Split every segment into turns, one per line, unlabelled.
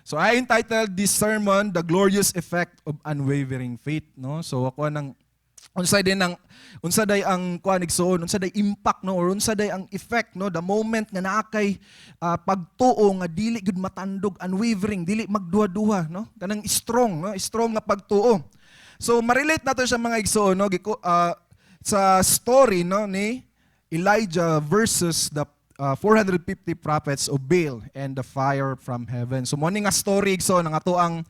So I entitled this sermon, The Glorious Effect of Unwavering Faith, no? So ako nang unsa day ang kuan igsoon, unsa day impact, no, or unsa day ang effect, no, the moment nga naakay pagtuo nga dili gud matandog, unwavering, dili magduha-duha, no, kanang strong, no, strong nga pagtuo. So ma-relate nato sa mga igsoon, no, sa story, no, ni Elijah versus the 450 prophets of Baal and the fire from heaven. So mo ni nga story so nang ato ang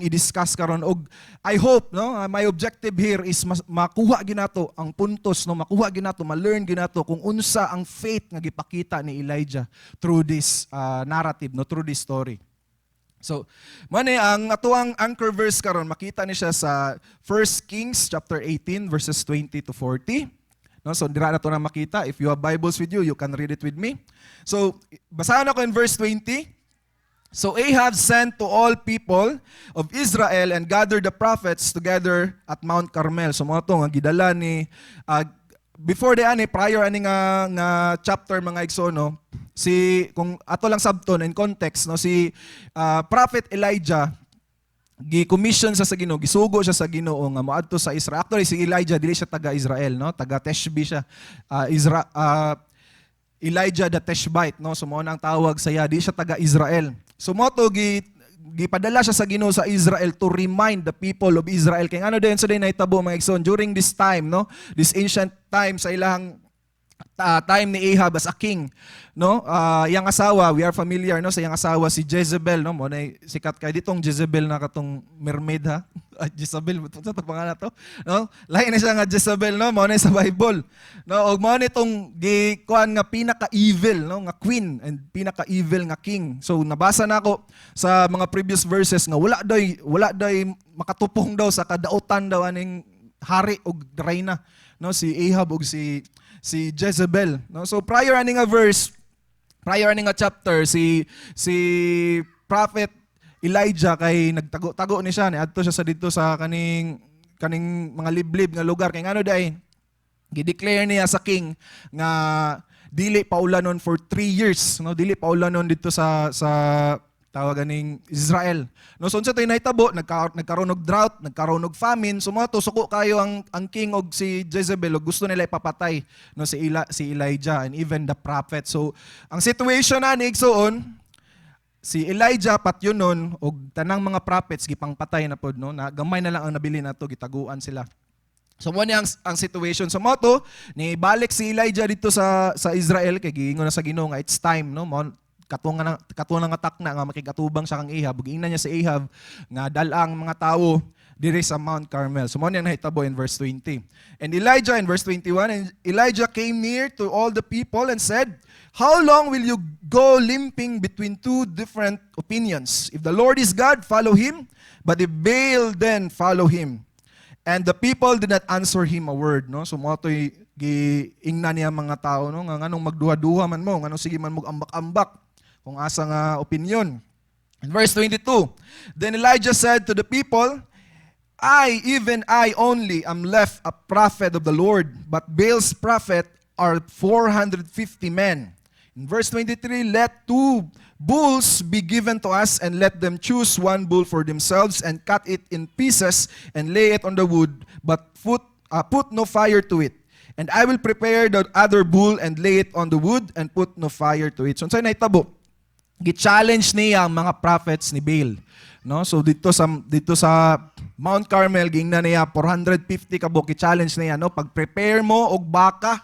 i-discuss karon, og I hope, no, my objective here is makuha ginato ang puntos, no, makuha ginato, ma-learn ginato kung unsa ang faith nga gipakita ni Elijah through this narrative, no, through this story. So mo ni ang ato ang anchor verse karon, makita ni siya sa 1 Kings chapter 18 verses 20 to 40. No, so dira na to na makita. If you have Bibles with you, you can read it with me. So basahan ako in verse 20. So Ahab sent to all people of Israel and gathered the prophets together at Mount Carmel. So mo to nga gidala ni before the prior ani nga chapter mga igsoon, no, si kung ato lang sabton in context, no, si Prophet Elijah gi-commission sa Ginoo, gisugo siya sa Ginoo nga moadto sa Israel. Actually si Elijah dili siya taga Israel, no, taga Tishbe siya. Elijah the Tishbite, no, so mao nang tawag sa iya, di siya taga Israel. So mo to gipadala siya sa Ginoo sa Israel to remind the people of Israel kay ano din sa day nahitabo mga igsoon during this time, no, this ancient time sa ilang time ni Ahab as a king, no, yang asawa, we are familiar, no, sa yang asawa si Jezebel, no, mo na sikat kay ditong Jezebel na katong mermaid, ha. Jezebel sa to pangalan to, no, lain na siya nga Jezebel, no, mo na sa Bible, no, og mo na itong gikuan nga pinaka-evil, no, nga queen and pinaka-evil nga king. So nabasa na ako sa mga previous verses nga wala day makatupong daw sa kadautan daw aning hari og reyna, no, si Ahab og si Jezebel, no. So prior ani nga chapter, si Prophet Elijah kay nagtago ni siya, ni adto siya sa dito sa kaning mga liblib nga lugar kay ngano day gi-declare niya sa king nga dili paulanon for 3 years, no, dili paulanon dito sa tawag ganing Israel. No, so unsa tay nahitabo, nagkaroon og drought, nagkaroon og famine, sumato suko kayo ang king og si Jezebel og gusto nila ipapatay, no, si Elijah and even the prophet. So ang situation na ni igsoon, si Elijah patyon nun og tanang mga prophets gipangpatay na pod, no, na gamay na lang ang nabili nato, gitaguan sila. So mo ni ang situation. So mo to ni balik si Elijah dito sa Israel kay giingon na sa Ginoo nga it's time, no, katungan nga takna nga makigatubang sa kang Ahab. Giingnan niya si Ahab nga dalang mga tao diri sa Mount Carmel. So mo niyang nahitabo in verse 20. And Elijah in verse 21, and Elijah came near to all the people and said, "How long will you go limping between two different opinions? If the Lord is God, follow him, but if Baal, then follow him." And the people did not answer him a word, no. So mo toy giingnan niya mga tao, no, nga nganong magduha-duha man mo, nganong sige man mo ambak-ambak kung asa nga opinion. In verse 22, then Elijah said to the people, even I only am left a prophet of the Lord, but Baal's prophet are 450 men. In verse 23, let 2 bulls be given to us, and let them choose 1 bull for themselves, and cut it in pieces, and lay it on the wood, but put no fire to it. And I will prepare the other bull, and lay it on the wood, and put no fire to it. So saan nahitabo? Gi-challenge niya ang mga prophets ni Baal, no. So dito sa Mount Carmel gingna niya 450 kabuk, gi-challenge niya, no, pag-prepare mo og baka,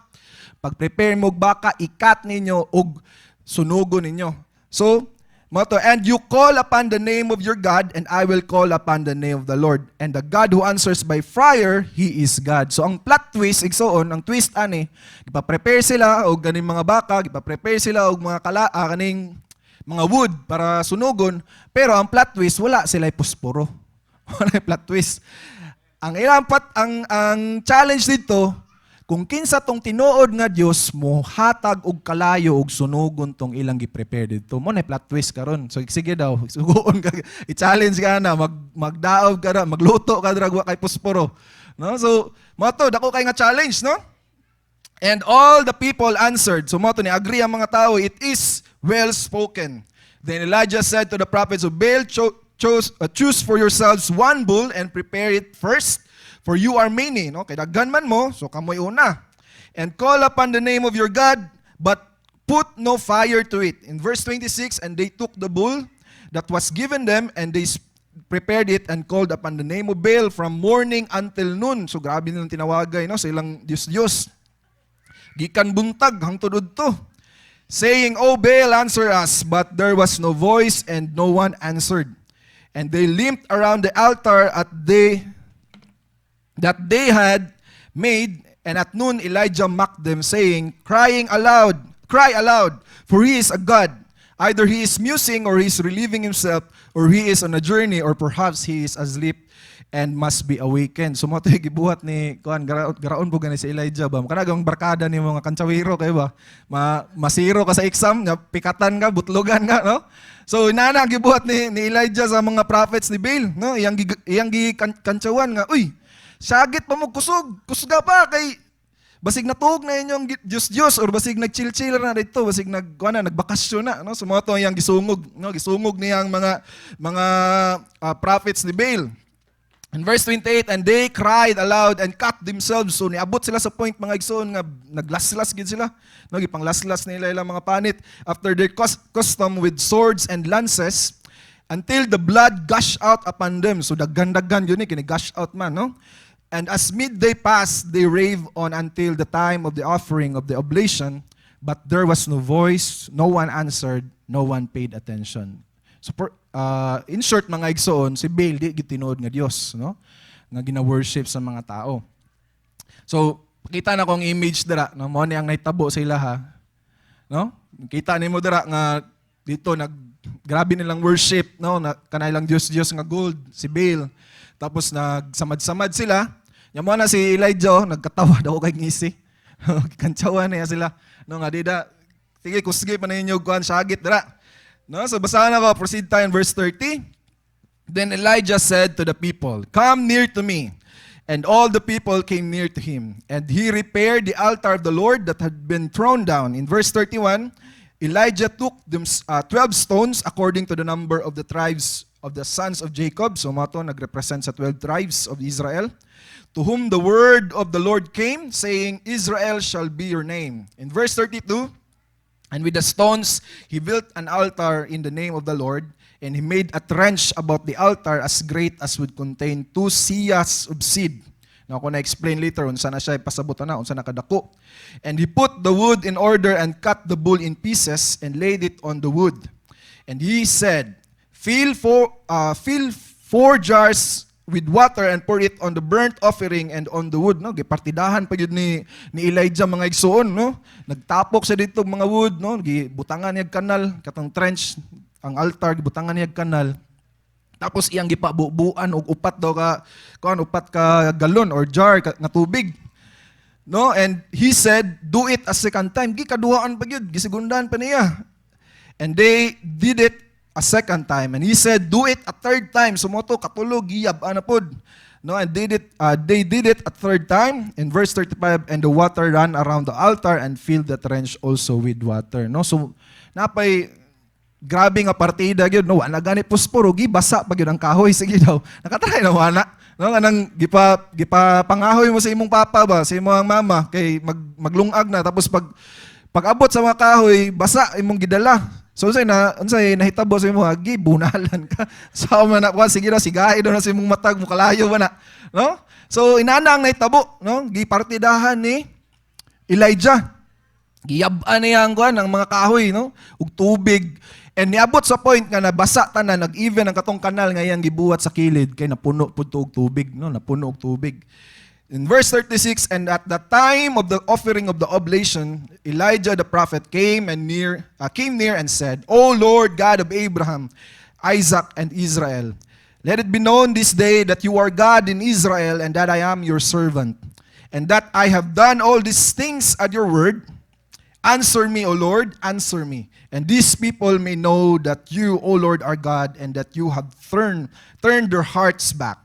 ikat ninyo og sunugon ninyo. So moto, and you call upon the name of your God, and I will call upon the name of the Lord, and the God who answers by fire, he is God. So ang plot twist igsoon, ang twist ani, gipa-prepare sila og ganing mga baka, gipa-prepare sila og mga kaning mga wood para sunugon, pero ang plot twist, wala sila pusporo. Wala plot twist. Ang challenge dito, kung kinsa tong tinuod nga Dios mo hatag og kalayo og sunugon tong ilang gi-prepare dito. Mo na plot twist karon. So sige daw, sugoon ka, i-challenge ka na, magdaog ka na, magluto ka dra kay pusporo. No? So mo to dako kay nga challenge, no? And all the people answered. So mo to ni agree ang mga tao, it is well spoken. Then Elijah said to the prophets of Baal, choose for yourselves one bull and prepare it first, for you are many. No? Kaya daghan man mo, so kamoy una. And call upon the name of your God, but put no fire to it. In verse 26, and they took the bull that was given them, and they prepared it and called upon the name of Baal from morning until noon. So grabe nilang tinawagay, no? Sa ilang Diyos-Diyos. Gikan buntag, hangtod udto. Saying, O Baal, answer us. But there was no voice, and no one answered. And they limped around the altar that they had made. And at noon Elijah mocked them, saying, cry aloud, for he is a god. Either he is musing, or he is relieving himself, or he is on a journey, or perhaps he is asleep and must be awakened. So mo ito gibuhat ni garaon po gani si Elijah ba? Kanagang barkada ni mga kantsawiro kayo ba? Masiro ka sa exam, pikatan ka, butlogan ka, no? So inana gibuhat ni Elijah sa mga prophets ni Baal, no? Iyang kantsawan nga, uy, sagit pa mo kusga pa kay basig natug na inyong Diyos or basig nagchill-chill na dito, basig nagbakasyon na, no? So mga to yang gisungog, no? Gisungog niyang mga prophets ni Baal. In verse 28, and they cried aloud and cut themselves. So niabot sila sa point mga igsoon nga naglaslas gid sila, no? Gipanglaslas nila ilang mga panit after their custom with swords and lances, until the blood gushed out upon them. So daggan-daggan yun kini gush out man, no? And as midday passed, they raved on until the time of the offering of the oblation, but there was no voice, no one answered, no one paid attention. So in short mga igsoon, si Baal di gitinuod nga Dios, no? Nga gina-worship sa mga tao. So kita na kong image dira, no? Mo ni ang nahitabo sa ilaha, no? Kita nimo dira nga dito grabe nilang worship, no? Kanay lang Diyos nga gold, si Baal. Tapos nagsamad-samad sila. Yamo na si Elijah, nagkatawa daw kay ngisi. Kantsawa na sila. No nga dida. Sige, kusgi pa ninyo kuan sagit dira. No, so basahan na ko, proceed tayo in verse 30. Then Elijah said to the people, come near to me. And all the people came near to him. And he repaired the altar of the Lord that had been thrown down. In verse 31, Elijah took them 12 stones according to the number of the tribes of the sons of Jacob. So mga to nagrepresent sa 12 tribes of Israel. To whom the word of the Lord came, saying, Israel shall be your name. In verse 32, and with the stones he built an altar in the name of the Lord, and he made a trench about the altar as great as would contain 2 seahs of seed. Now, ako na-explain later, unsa na siya pasabutan na, unsa nakadako. And he put the wood in order and cut the bull in pieces and laid it on the wood. And he said, fill 4 jars with water and pour it on the burnt offering and on the wood, no? Gipartidahan pa yun ni Elijah mga igsoon, no? Nagtapok sa dito mga wood, no? Gibutangan niya kanal, katong trench, ang altar gibutangan niya kanal. Tapos iyang gipabubuan og upat ka galon or jar nga tubig. No? And he said, do it a second time. Gikaduhaan pa gyud, gisigundahan pa niya. And they did it a second time. And he said, do it a third time. Sumoto, katulog, giyab, anapod. No, and they did it a third time. In verse 35, and the water ran around the altar and filled the trench also with water. No, so, napay, grabe nga partida, yun, no, wala gani pusporo, basa pag yun ang kahoy, sige daw. Nakatry na wala. No, anang gipa pangahoy mo sa imong papa ba, sa imong mama, kay maglungag na, tapos pag abot sa mga kahoy, basa imong gidala. So unsay nahitabo sa imong agi bunalan ka. Sa man na sige na sigahi do na sa imong matag mo kalayo ba na. No? So inana ang nahitabo, no? Gipartidahan ni Elijah. Giyab-an niya ang mga kahoy, no? Ug tubig. And niabot sa point nga nabasa tanan, nag-even ang katong kanal nga iyang gibuhat sa kilid kay napuno pud og tubig, no? Napuno og tubig. In verse 36, and at the time of the offering of the oblation, Elijah the prophet came near and said, O Lord God of Abraham, Isaac, and Israel, let it be known this day that you are God in Israel, and that I am your servant, and that I have done all these things at your word. Answer me, O Lord, answer me, and these people may know that you, O Lord, are God, and that you have turned their hearts back.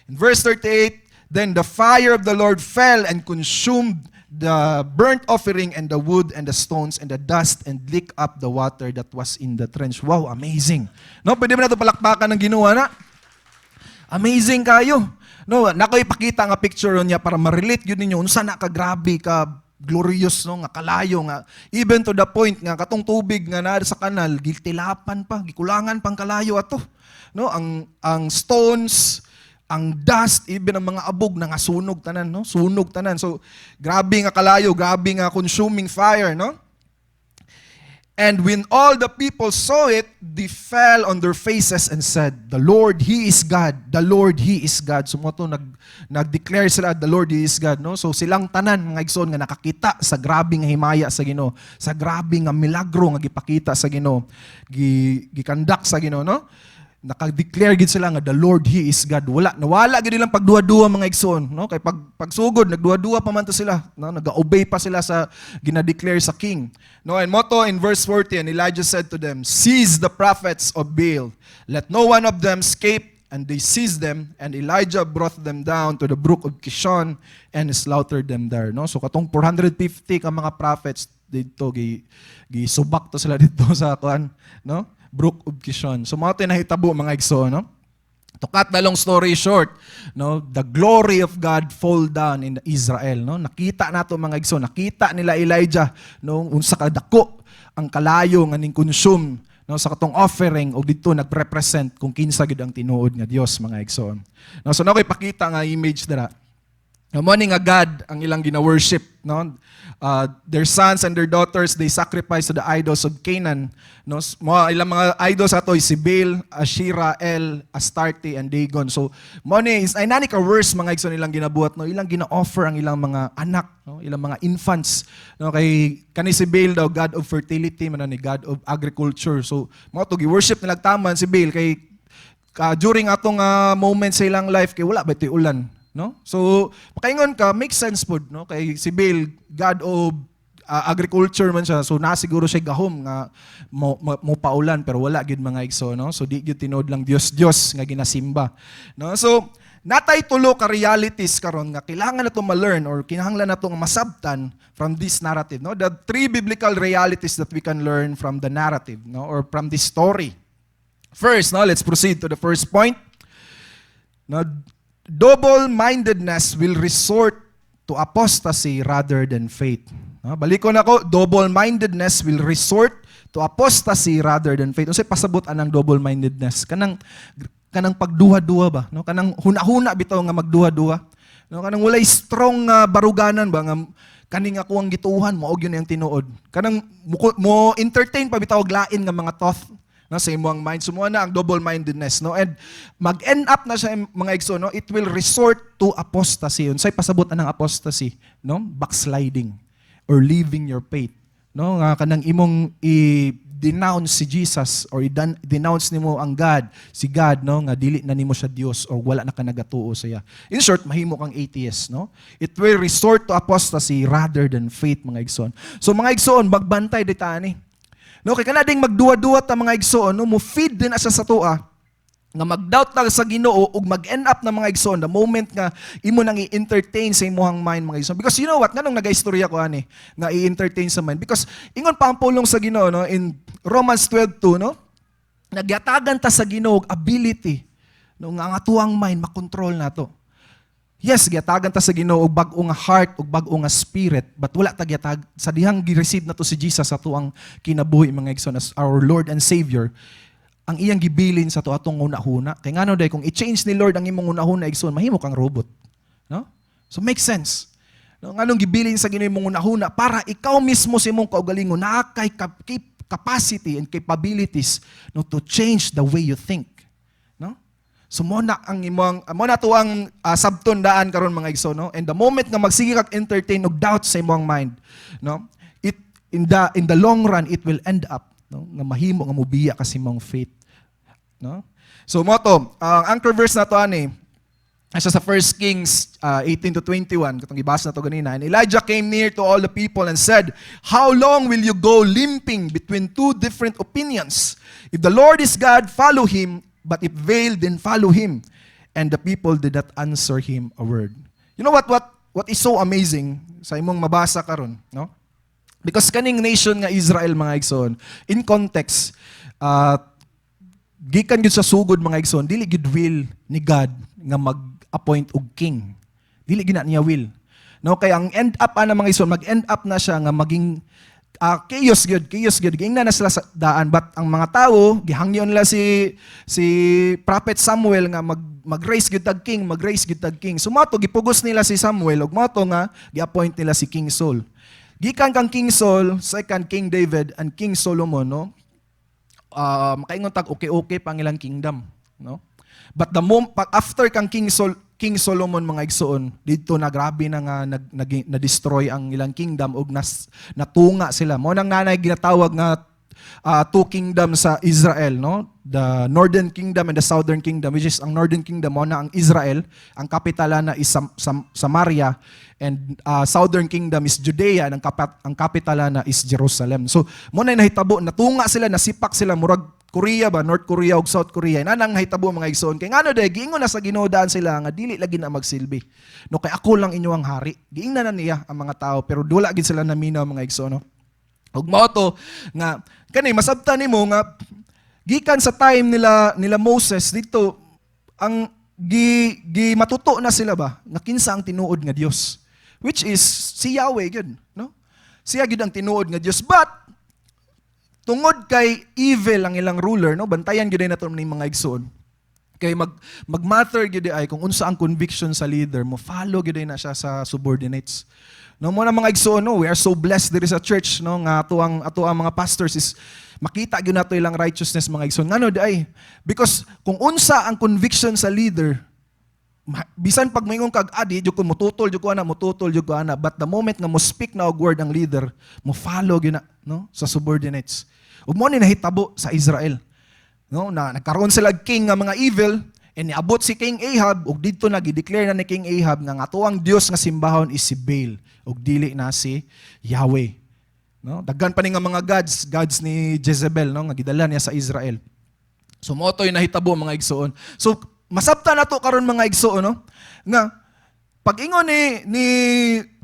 In verse 38, then the fire of the Lord fell and consumed the burnt offering and the wood and the stones and the dust and lick up the water that was in the trench. Wow, amazing. No, pwede mo na ito palakpakan ng ginawa na? Amazing kayo. No, nakoy ipakita nga picture niya para ma-relate yun ninyo unsa na ka grabe ka glorious no nga kalayo nga even to the point nga katong tubig nga naa sa kanal gitilapan pa gikulangan pang kalayo ato no ang stones ang dust even ang mga abog nga sunog tanan no sunog tanan so grabe nga kalayo grabe nga consuming fire no. And when all the people saw it, they fell on their faces and said, "The Lord, He is God. The Lord, He is God." So mo to nag-declare sila, "The Lord, He is God." No? So silang tanan mga igsoon nga nakakita sa grabe nga himaya sa Ginoo, sa grabe nga milagro nga gipakita sa Ginoo, gikandak sa Ginoo, no? Naka-declare gid sila nga the Lord He is God. Nawala gid nilang pagduwa-duwa mga igsoon, no? Kay pagsugod nagduwa-duwa pa man to sila, no? Nag-obey pa sila sa gina-declare sa king. No, and motto in verse 40, and Elijah said to them, "Seize the prophets of Baal. Let no one of them escape." And they seized them, and Elijah brought them down to the brook of Kishon and slaughtered them there. No, so katong 450 ka mga prophets dito subak to sila dito sa kuan, no? Brook of Kishon. So mao tay nahitabo mga igsoon, no? To cut the long story short, no, the glory of God fall down in Israel, no? Nakita nato mga igsoon, nakita nila Elijah no unsa kadako ang kalayo nga ning consume no sa katong offering og dito nagrepresent kung kinsa gid ang tinuod nga Dios mga igsoon. No, so nakoy pakita nga image dira. No, morning nga God ang ilang gina-worship, no? Their sons and their daughters, they sacrifice to the idols of Canaan. No, ilang mga idols ato si Baal, Asherah, El, Astarte, and Dagon. So, morning is ay nani ka worse mga igsoon ilang ginabuhat, no? Ilang gina-offer ang ilang mga anak, no? Ilang mga infants, no? Kay kani si Baal daw God of fertility man ni God of agriculture. So, mo to gi-worship nila taman si Baal kay during atong moment sa ilang life kay wala ba ito'y ulan. No? So, pakaingon ka, make sense po, no? Kay si Baal, God of agriculture man siya. So, nasiguro siya gahom nga mo paulan, pero wala gid mga igso, no? So, di gyud tinod lang Dios nga ginasimba. No? So, natay tulo ka realities karon nga kailangan nato ma-learn or kinahanglan nato nga masabtan from this narrative, no? The three biblical realities that we can learn from the narrative, no? Or from this story. First, no, let's proceed to the first point. No, double-mindedness will resort to apostasy rather than faith. Balik ko na ko, double-mindedness will resort to apostasy rather than faith. Unsay pasabot anang double-mindedness? Kanang pagduha-duha ba? No? Kanang huna-huna bitaw nga magduha-duha. No? Kanang walay strong baruganan ba nga kaning ako ang gituhan mo og yun ang tinuod. Kanang mo entertain pa bitaw og lain nga mga thought no sa imong mind sumuha na ang double-mindedness no and mag-end up na siya mga igsoon no it will resort to apostasy unsay pasabot anang apostasy no backsliding or leaving your faith no nga kanang imong i-denounce si Jesus or i-denounce nimo ang God si God no nga dili na nimo siya Dios or wala na ka nagatuo sa iya. In short mahimo kang atheist no it will resort to apostasy rather than faith mga igsoon. So mga igsoon magbantay dita ani. No, kay kana ding magduwa-duwa ta mga igsoon, no, mo feed din asa sa toa nga mag-doubt ta sa Ginoo ug mag-end up na mga igsoon the moment nga imo nang i-entertain sa imong mind mga igsoon. Because you know what, nganong nagaistorya ko ani nga i-entertain sa mind because ingon pa ang pulong sa Ginoo no in Romans 12:2 no, nagyatagan ta sa Ginoo ability no nga ang atuang mind makontrol nato. Yes, gyatagan ta sa Ginoo og bag-o nga heart ug bag-o nga spirit, but wala ta gyatag sa dihang gi-receive nato si Jesus sa tuang kinabuhi mga igsoon as our Lord and Savior. Ang iyang gibilin sa to atong una-huna. Kay ngano day kung i-change ni Lord ang imong una-huna igsoon, mahimo kang robot. No? So make sense. No, nganong gibilin sa Ginoo imong una-huna para ikaw mismo sa imong kaugalingon naa kay capacity and capabilities no to change the way you think. So mo na ang imong mo na to ang sabtundaan karon mga igsoon no and the moment nga magsige kag entertain og doubt sa imong mind no it in the long run it will end up no nga mahimo nga mobiya ka sa imong faith no. So mo to ang anchor verse na to ani asa sa 1 Kings 18-21 katong gibasa na to ganina. And Elijah came near to all the people and said, "How long will you go limping between two different opinions? If the Lord is God, follow him. But if Baal, then follow him." And the people did not answer him a word. You know what what is so amazing sa imong mabasa karon, no? Because kaning nation nga Israel mga igsoon, in context, gikan gyud sa sugod mga igsoon, dili gyud will ni God nga mag-appoint og king. Dili gyud na niya will. No, kay ang end up ana mga igsoon, mag-end up na siya nga maging chaos gyud. Giingnan na sila sa daan, but ang mga tawo gihangyon nila si Prophet Samuel nga mag-raise gyud tag king. So mato gipugos nila si Samuel ug mato nga gi-appoint nila si King Saul. Gikan kang King Saul, second King David and King Solomon, no? Makaingon tag okay pang ilang kingdom, no? But after kang King Solomon mga igsoon, dito na grabe na nga na-destroy ang ilang kingdom ug natunga sila. Mo nang nanay ginatawag nga two kingdoms sa Israel, no? The Northern Kingdom and the Southern Kingdom, which is ang Northern Kingdom mo na ang Israel, ang kapitala na is Samaria, and Southern Kingdom is Judea, and ang kapitala na is Jerusalem. So mo na nahitabo, natunga sila, nasipak sila murag Korea ba, North Korea ug South Korea. Nanang nahitabo mga igsoon. Kay ngano day giingon na sa Ginoo sila nga dili lagi na magsilbi. No, kay ako lang inyo ang hari. Giingnan na niya ang mga tao pero dula gid sila naminaw mga igsoon, no. Ug mao to nga kani masabtan nimo nga gikan sa time nila Moses dito ang matuto na sila ba nga kinsa ang tinuod nga Dios, which is si Yahweh gyud, no? Siya gyud ang tinuod nga Dios, but tungod kay evil ang ilang ruler, no, bantayan gyud naton ning mga igsoon. Kay mag-matter gyud ay kung unsa ang conviction sa leader mo, follow gyud na siya sa subordinates. No, mo na mga igsoon, no, we are so blessed there is a church, no, nga ato ang mga pastors is makita gyud nato ilang righteousness mga igsoon. Ngano day? Because kung unsa ang conviction sa leader, bisan pag moingon kag adi jud ko mututol jud ko ana, but the moment nga mo speak na og word ang leader, mo follow gyud na, no, sa subordinates. Ug mo ni nahitabo sa Israel, no, na nagkaroon sila king nga mga evil, and niabot si King Ahab ug didto na gi-declare na ni King Ahab nga ato ang Dios nga simbahon is si Baal ug dili na si Yahweh. No, daghan pa ni nga mga gods ni Jezebel, no, nga gidala niya sa Israel. So mo toy nahitabo mga igsoon. So masabta nato karon mga igsoon, no, nga pag-ingon ni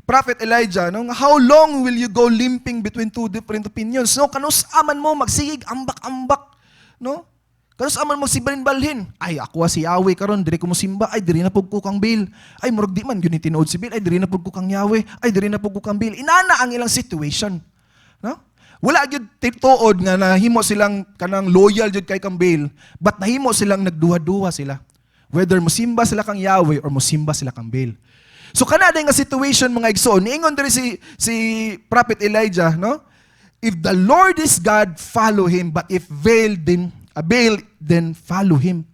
Prophet Elijah, no, nga how long will you go limping between two different opinions? No, kanus-aman mo magsigig ambak-ambak, no? Kanus aman mo sibalin-balhin. Ay, ako si Yahweh karon, diri ko mo simba. Ay, diri na pug ko kang Baal. Ay, murag di man gyud ni tinuod si Baal. Ay, diri na pug ko kang Yahweh. Ay, diri na pug ko kang Baal. Inana ang ilang situation. No? Wala gyud tituod nga nahimo silang kanang loyal jud kay kang Baal, but nahimo silang nagduha-duha sila. Whether mo simba sila kang Yahweh or mo simba sila kang Baal. So kana day nga situation mga igsoon, niingon diri si Prophet Elijah, no? If the Lord is God, follow him, but if Baal then follow him.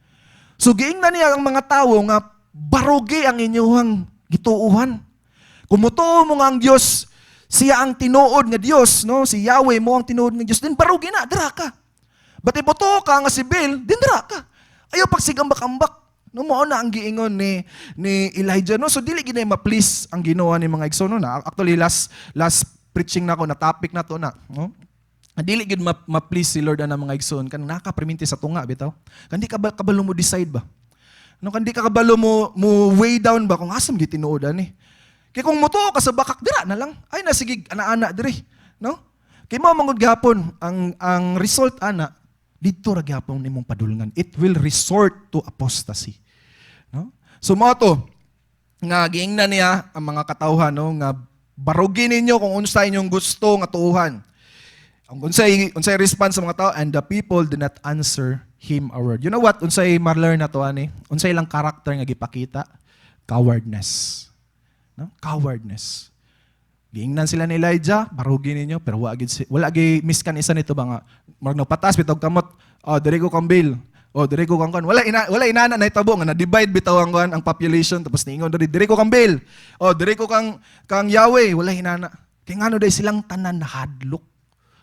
So giingnan niya ang mga tawo nga barugi ang inyong gituuhan. Kung mutuo mo nga ang Dios, siya ang tinuod nga Dios, no? Si Yahweh mo ang tinuod nga Dios, din barugi na, dira ka. But ibuto ka nga si Baal, din dira ka. Ayaw pagsigambak-ambak. No, mao na ang giingon ni Elijah, no? So dili ginay ma-please ang ginawa ni mga igsoon, no? Actually last preaching na ko na topic na to na, no? Dili gid ma-please si Lord ana mga igsoon kan nakapriminti sa tunga bitaw. Kandi kabalo mo decide ba? No, kandi ka kabalo mo weigh down ba kung asam gid tinuod ani. Kay kung mutuo ka sa bakak dira na lang. Ay na sige ana-ana diri, no? Kay mao mangud gihapon ang result ana didto ra gihapon nimong padulngan. It will resort to apostasy. No? So mao to nga giingnan niya ang mga katawhan, no, nga barugin ninyo kung unsa inyong gusto nga tuuhan. Ang unsay response sa mga tao, and the people did not answer him a word. You know what? Unsay marler na to ani? Unsay lang karakter nga gipakita? Cowardness. No? Cowardness. Giingnan sila ni Elijah, barugi ninyo, pero wala gid miskan isa nito ba nga marag nagpatas bitaw kamot, diri ko kang Baal. Diri ko kang kan. Wala inana na hitabo nga na-divide bitaw ang population tapos niingon diri ko kang Baal. Diri ko kang Yahweh, wala inana. Kay ngano day silang tanan nahadlok.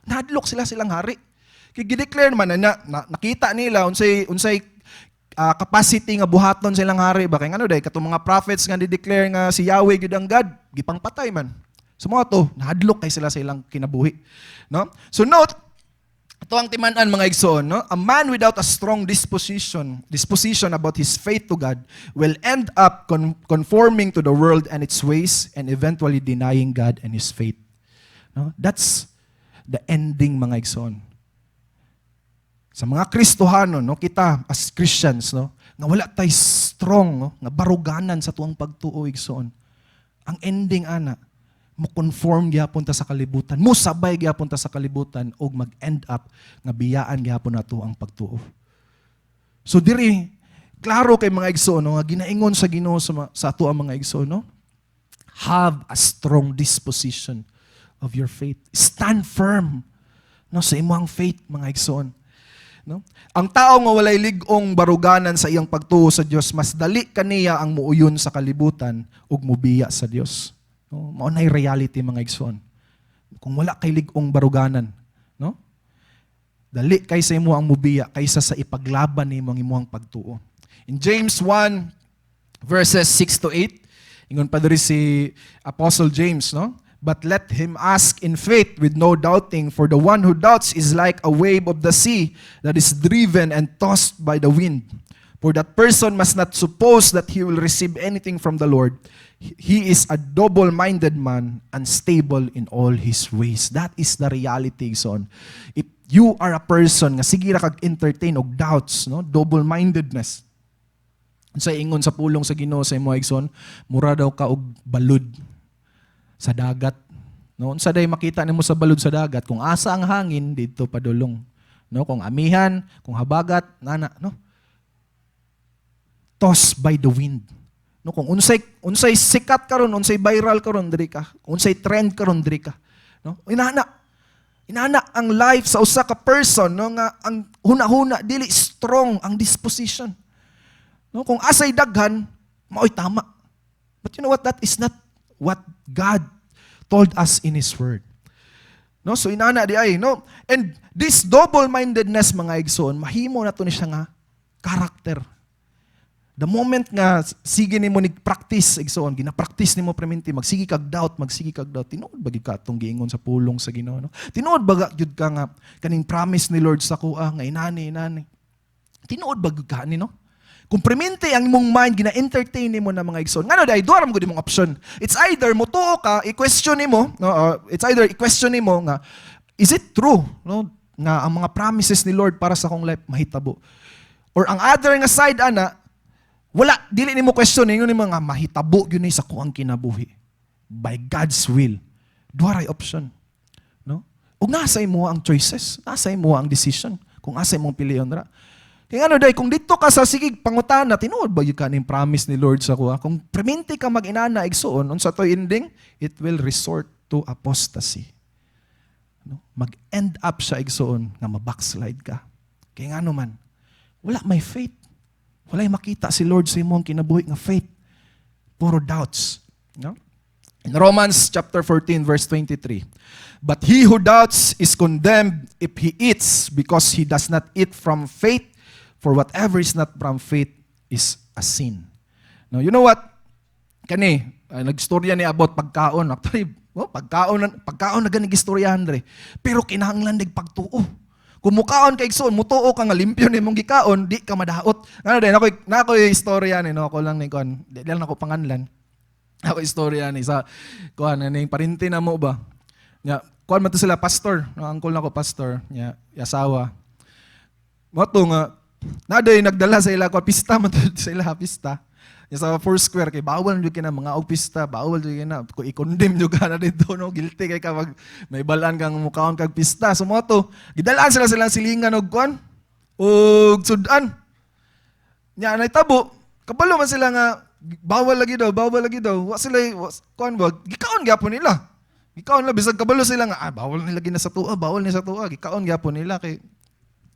Nahadlok silang hari. Kay gi-declare man na nakita nila unsay capacity nga buhaton silang hari ba kay ngano day katong mga prophets nga di-declare nga si Yahweh gyud ang God, gipangpatay man. So mo to, nahadlok kay silang kinabuhi, no? So note Ito ang timan-an mga igsoon, no? A man without a strong disposition about his faith to God will end up conforming to the world and its ways and eventually denying God and his faith. No? That's the ending mga igsoon. Sa mga Kristohano, no, kita as Christians, no, nga wala tay strong, no, nga baruganan sa tuwang pagtuo igsoon. Ang ending ana, mo conform gyapon ta sa kalibutan, mo sabay gyapon ta sa kalibutan ug mag-end up nga biyaan gyapon nato ang pagtuo. So diri klaro kay mga igsoon, no, nga ginaingon sa Ginoo sa ato ang mga igsoon, no? Have a strong disposition of your faith. Stand firm, no, sa imong faith mga igsoon. No? Ang tao nga walay lig-ong baruganan sa iyang pagtuo sa Dios, mas dali kaniya ang muuyon sa kalibutan ug mubiya sa Dios. No? Mao nay reality mga igsoon. Kung wala kay lig-ong baruganan, no? Dali kay sa imo ang mubiya kaysa sa ipaglaban nimo ang imong pagtuo. In James 1 verses 6 to 8, ingon pa diri si Apostle James, no? But let him ask in faith with no doubting, for the one who doubts is like a wave of the sea that is driven and tossed by the wind. For that person must not suppose that he will receive anything from the Lord. He is a double-minded man, unstable in all his ways. That is the reality, son. If you are a person nga sige ra kag entertain og doubts, no, double-mindedness. Sa ingon sa pulong sa Ginoo sa imo igsoon, mura daw ka og balud sa dagat. No, unsa day makita nimo sa balod sa dagat, kung asa ang hangin didto padulong. No, kung amihan, kung habagat, nana, no. Tossed by the wind. No, kung unsay sikat karon, unsay viral karon diri ka, unsay trend karon diri ka. No, inana ang life sa usa ka person, no, nga ang huna-huna dili strong ang disposition. No, kung asay daghan, maoy tama. But you know what, that is not what God told us in His Word. No, so inana di ay, no? And this double-mindedness mga igsoon, mahimo na to ni siya nga character. The moment nga sige nimo ni practice igsoon, gina-practice nimo permanente, magsige kag doubt, tinuod ba gyud ka atong giingon sa pulong sa Ginoo, no? Tinuod ba gyud ka nga kaning promise ni Lord sa kuha nga inani. Tinuod ba gyud ka ni, no? Kung permanente ang imong mind, gina-entertain nimo na mga igsoon. Ngano day, duha ra mo gud imong option. It's either motuo ka, i-question nimo, no? I-question nimo nga, is it true, no? Nga ang mga promises ni Lord para sa akong life mahitabo. Or ang other nga side ana, wala, dili nimo question ingon nimo nga mahitabo gyud ni sa kuang kinabuhi. By God's will. Duha ra option, no? Ug nasa imo ang choices, nasa imo ang decision kung asa imong piliyon ra. Kaya ano day, kung dito ka sa sigig pangutana, tinuod ba yung kaning promise ni Lord sa kuha? Kung permanente ka mag-inana, igsoon, unsa to ending, it will resort to apostasy. No? Mag-end up siya igsoon, nga mabackslide ka. Kaya nga naman, wala may faith. Wala makita si Lord sa imong kinabuhi nga faith. Puro doubts. No? In Romans chapter 14, verse 23, but he who doubts is condemned if he eats, because he does not eat from faith. For whatever is not from faith is a sin. Now, you know what? Kani, nagstorya ni about pagkaon. Actually, pagkaon na ganig istoryahan dre. Pero kinahanglan dig pagtuo. Kung mukaon kay igsoon, mutuo ka nga limpyo ni mong gikaon, di ka madaot. Ano din, ako istorya ni, no? Ako lang ni kon, di lang ako panganlan. Ako istorya ni sa kuan ning parinti na mo ba? Nya, kuan man to sila pastor, no? Angkol na ko pastor, nya, asawa. Mo to nga naday nagdala sa ila ko pista man sa ila pista. Sa Foursquare kay bawal jud kina mga og pista, bawal jud kina ko i-condemn jud kana dito, no, guilty kay ka may balaan kang mukaon kag pista. So mo to, gidalaan sila silang silingan og kuan og sudan. Nya naitabo, kabalo man sila nga bawal lagi daw. Wa sila kuan ba, gikaon gyapon nila. Gikaon la bisag kabalo sila nga bawal nila gina sa tuwa, gikaon gyapon nila kay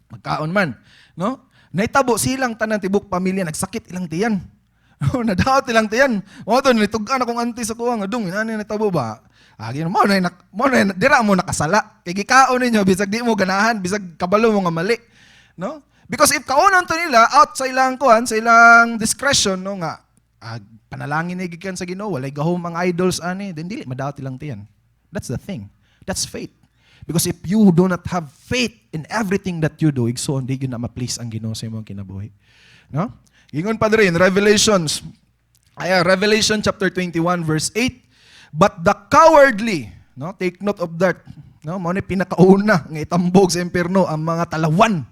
magkaon man, no? Naitabo silang tanan tibok pamilya, nagsakit ilang tiyan. Nadaot ilang tiyan. Mo to nitugan akong auntie sa kuwang adung inani naitabo ba. Agi mo na dira mo nakasala. Kay gikaon ninyo bisag di mo ganahan, bisag kabalo mo nga mali, no? Because if kaonon to nila out sa ilang kuan, sa ilang discretion, no, nga panalangin ni gikan sa Ginoo, walay gahom ang idols ani, then dili madaot ilang tiyan. That's the thing. That's faith. Because if you do not have faith in everything that you do, igsoon, di yun na ma-please ang Ginoo sa imong kinabuhi. No? Ingon pa rin, Revelation chapter 21 verse 8, but the cowardly, no, take note of that, no, mao ni pinakauna nga itambog sa impierno ang mga talawan.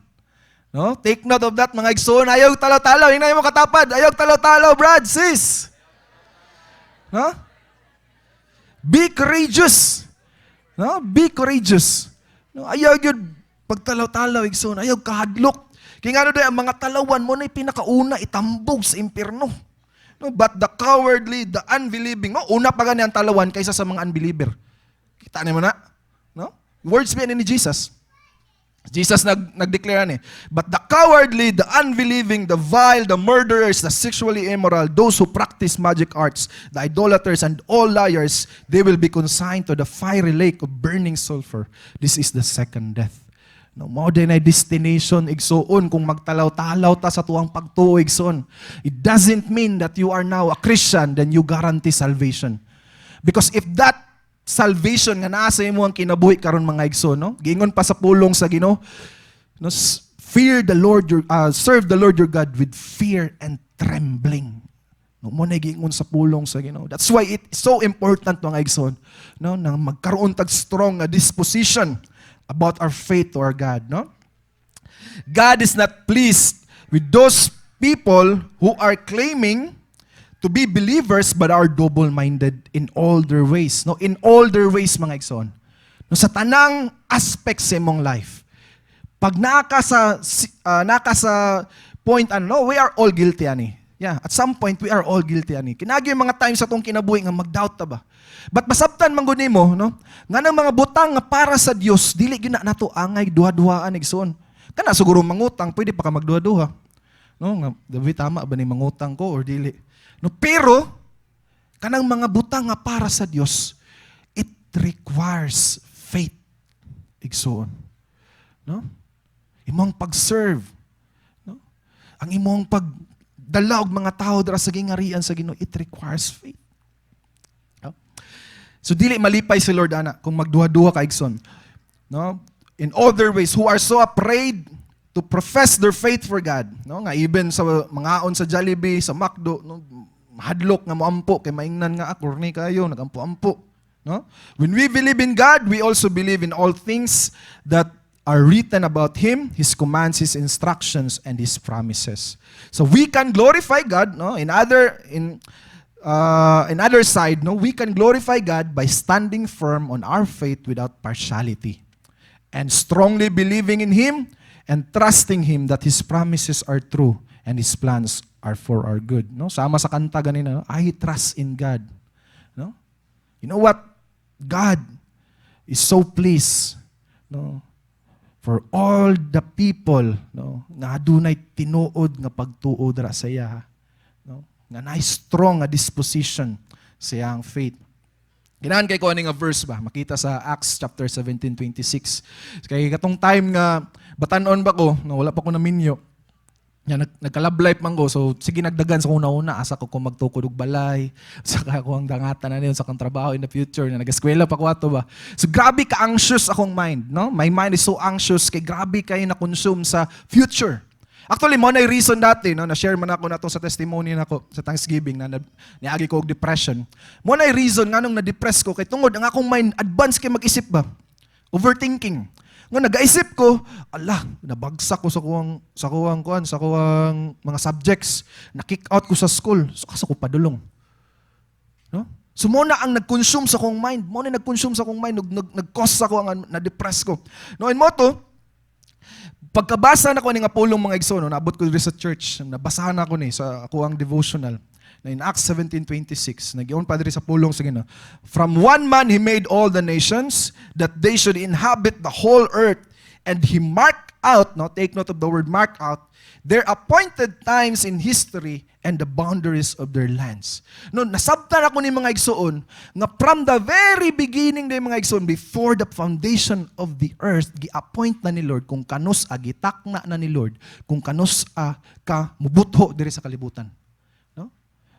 No, take note of that mga igsoon, ayaw talo-talo, hinay mo katapad, ayaw talo-talo, brad, sis. No? Be courageous. No, be courageous. No, ayaw yun pagtalaw-talaw igsoon, ayaw kahadlok. Kaya nga ang mga talawan mo na pinakauna itambog sa impierno. No, but the cowardly, the unbelieving, no, una pa gani ang talawan kaysa sa mga unbeliever. Kita niyo na? No? Words pa ni Jesus. Jesus nag-declare ni. But the cowardly, the unbelieving, the vile, the murderers, the sexually immoral, those who practice magic arts, the idolaters, and all liars, they will be consigned to the fiery lake of burning sulfur. This is the second death. No, mao din ay destination igsoon kung magtalaw-talaw ta sa tuwang pagtuo igsoon. It doesn't mean that you are now a Christian then you guarantee salvation. Because if that salvation nga naa sa imo ang kinabuhi karon mga igsoon, no? Giingon pa sa pulong sa Ginoo, no, serve the Lord your God with fear and trembling. No, mo na giingon sa pulong sa Ginoo. That's why it's so important mga igsoon, no, nang magkaroon tag strong disposition about our faith to our God, no? God is not pleased with those people who are claiming to be believers but are double-minded in all their ways, no? In all their ways, mga igsoon. No, sa tanang aspects sa imong life. Pag naka sa point, we are all guilty, ani. Yeah, at some point, we are all guilty, ani. Kinagi yung mga times sa itong kinabuhi nga mag-doubt ta ba? But masabtan man gud nimo, no? Nga nang mga butang nga para sa Dios, dili gyud na nato angay duha-duhaan igsoon. Kana siguro mangutang, pwede pa ka magduha-duha. No, nga David tama ba ni mangutang ko or dili? No, pero kanang mga butang nga para sa Dios, it requires faith igsoon. No? Imong pag-serve, no? Ang imong pagdala og mga tao dira sa gingarian sa Ginoo, it requires faith. So dili malipay si Lord ana kung magduha-duha ka igsoon. No? In other ways who are so afraid to profess their faith for God, no? Nga even sa mangaon sa Jollibee, sa McDo, no, mahadlok nga moampo kay maingnan nga korni kayo nagampo-ampo, no? When we believe in God, we also believe in all things that are written about him, his commands, his instructions, and his promises. So we can glorify God, no? In other side, no, we can glorify God by standing firm on our faith without partiality and strongly believing in Him and trusting Him that His promises are true and His plans are for our good. No, sama sa kanta ganina, no? I trust in God. No, you know what? God is so pleased, no, for all the people, no, nga adunay tinuod nga pagtuo dira sa iya. Nga na-strong disposition sa iyang faith. Ganahan kay ko nga verse ba? Makita sa Acts chapter 17:26. Kaya katong time nga batanon ba ko, na wala pa ko na minyo. Nagka-love life man ko, so sige nagdagan sa una-una, asa ko kung magtukod og balay, saka ko ang dangatan na niyon sa kong trabaho in the future, na nag-eskwela pa ko ato ba. So grabe ka anxious akong mind, no? My mind is so anxious, kay grabe kayo na-consume sa future. Actually, mo na yung reason dati, no, na-share man ako na to sa testimony nako sa Thanksgiving na niagi ko og depression. Mo na yung reason nga nung na-depress ko, kay tungod ang akong mind, advance kay mag-isip ba? Overthinking. Nga nag-isip ko, nabagsak ko sa kuwang mga subjects. Na-kick out ko sa school. So, kasa ko padulong. No? So, mo na ang nag-consume sa kong mind. Mo na nag-consume sa kong mind. Nag-cause sa ko ang na-depress ko. No, in mo to, pagkabasa na ko ni nga pulong mga igsoon, no, naabot ko rin sa church, nabasahan na ko ni sa ako ang devotional, na in Acts 17:26, nag-ion pa rin sa pulong, sige na, from one man he made all the nations, that they should inhabit the whole earth, and he marked out, no, take note of the word mark out, their appointed times in history and the boundaries of their lands. No, nasabtan ako ni mga igsoon nga from the very beginning ng mga igsoon, before the foundation of the earth, gi-appoint na ni Lord kung kanus gitakna na ni Lord kung kanus ka mubutho diri sa kalibutan. No?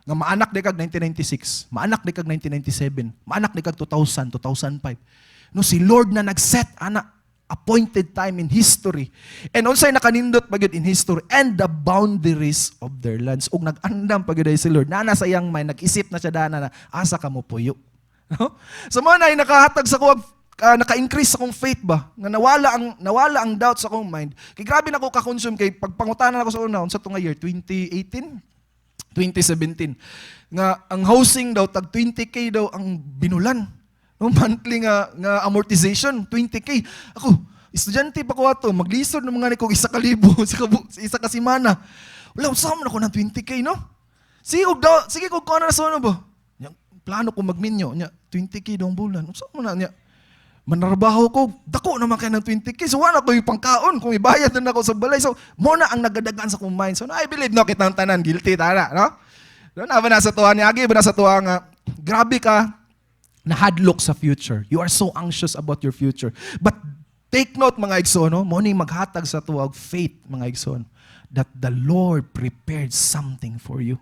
Nga maanak di kag 1996, maanak di kag 1997, maanak di kag 2000, 2005. No, si Lord na nag-set ana appointed time in history. And unsay nakanindot pa gyud in history and the boundaries of their lands. Ug nag-andam pa gyud si Lord. Nana sa iyang mind, nag-isip na siya dana na asa ka mo puyo. No? So mo na nakahatag sa kuwag naka-increase akong faith ba nga nawala ang doubt sa akong mind. Kay grabe na ako ka-consume kay pagpangutanan ako sa una unsa to nga year 2018 2017 nga ang housing daw tag 20k daw ang binulan. No, monthly nga amortization, 20k. Ako, estudyante pa ko ato, maglisod ng mga kong 1,000 sa isa ka semana. Wala, usama na ko ng 20k, no? Sige ko ano na sa ano ba? Plano ko magminyo, 20k daw ang bulan. Usama na niya. Manarbaho ko, dako naman kayo ng 20k. So, wala ko yung pangkaon kung ibayad na ako sa balay. So, muna ang nagadagan sa kong mind. So, I believe, no, kitang tanan, guilty, tara, no? Doon na ba nasa tuwa ni Agi, ba nasa tuwa nga, grabe ka, na hadlock sa future. You are so anxious about your future. But take note mga igsoon, no? Morning maghatag sa tuwag faith mga igsoon that the Lord prepared something for you.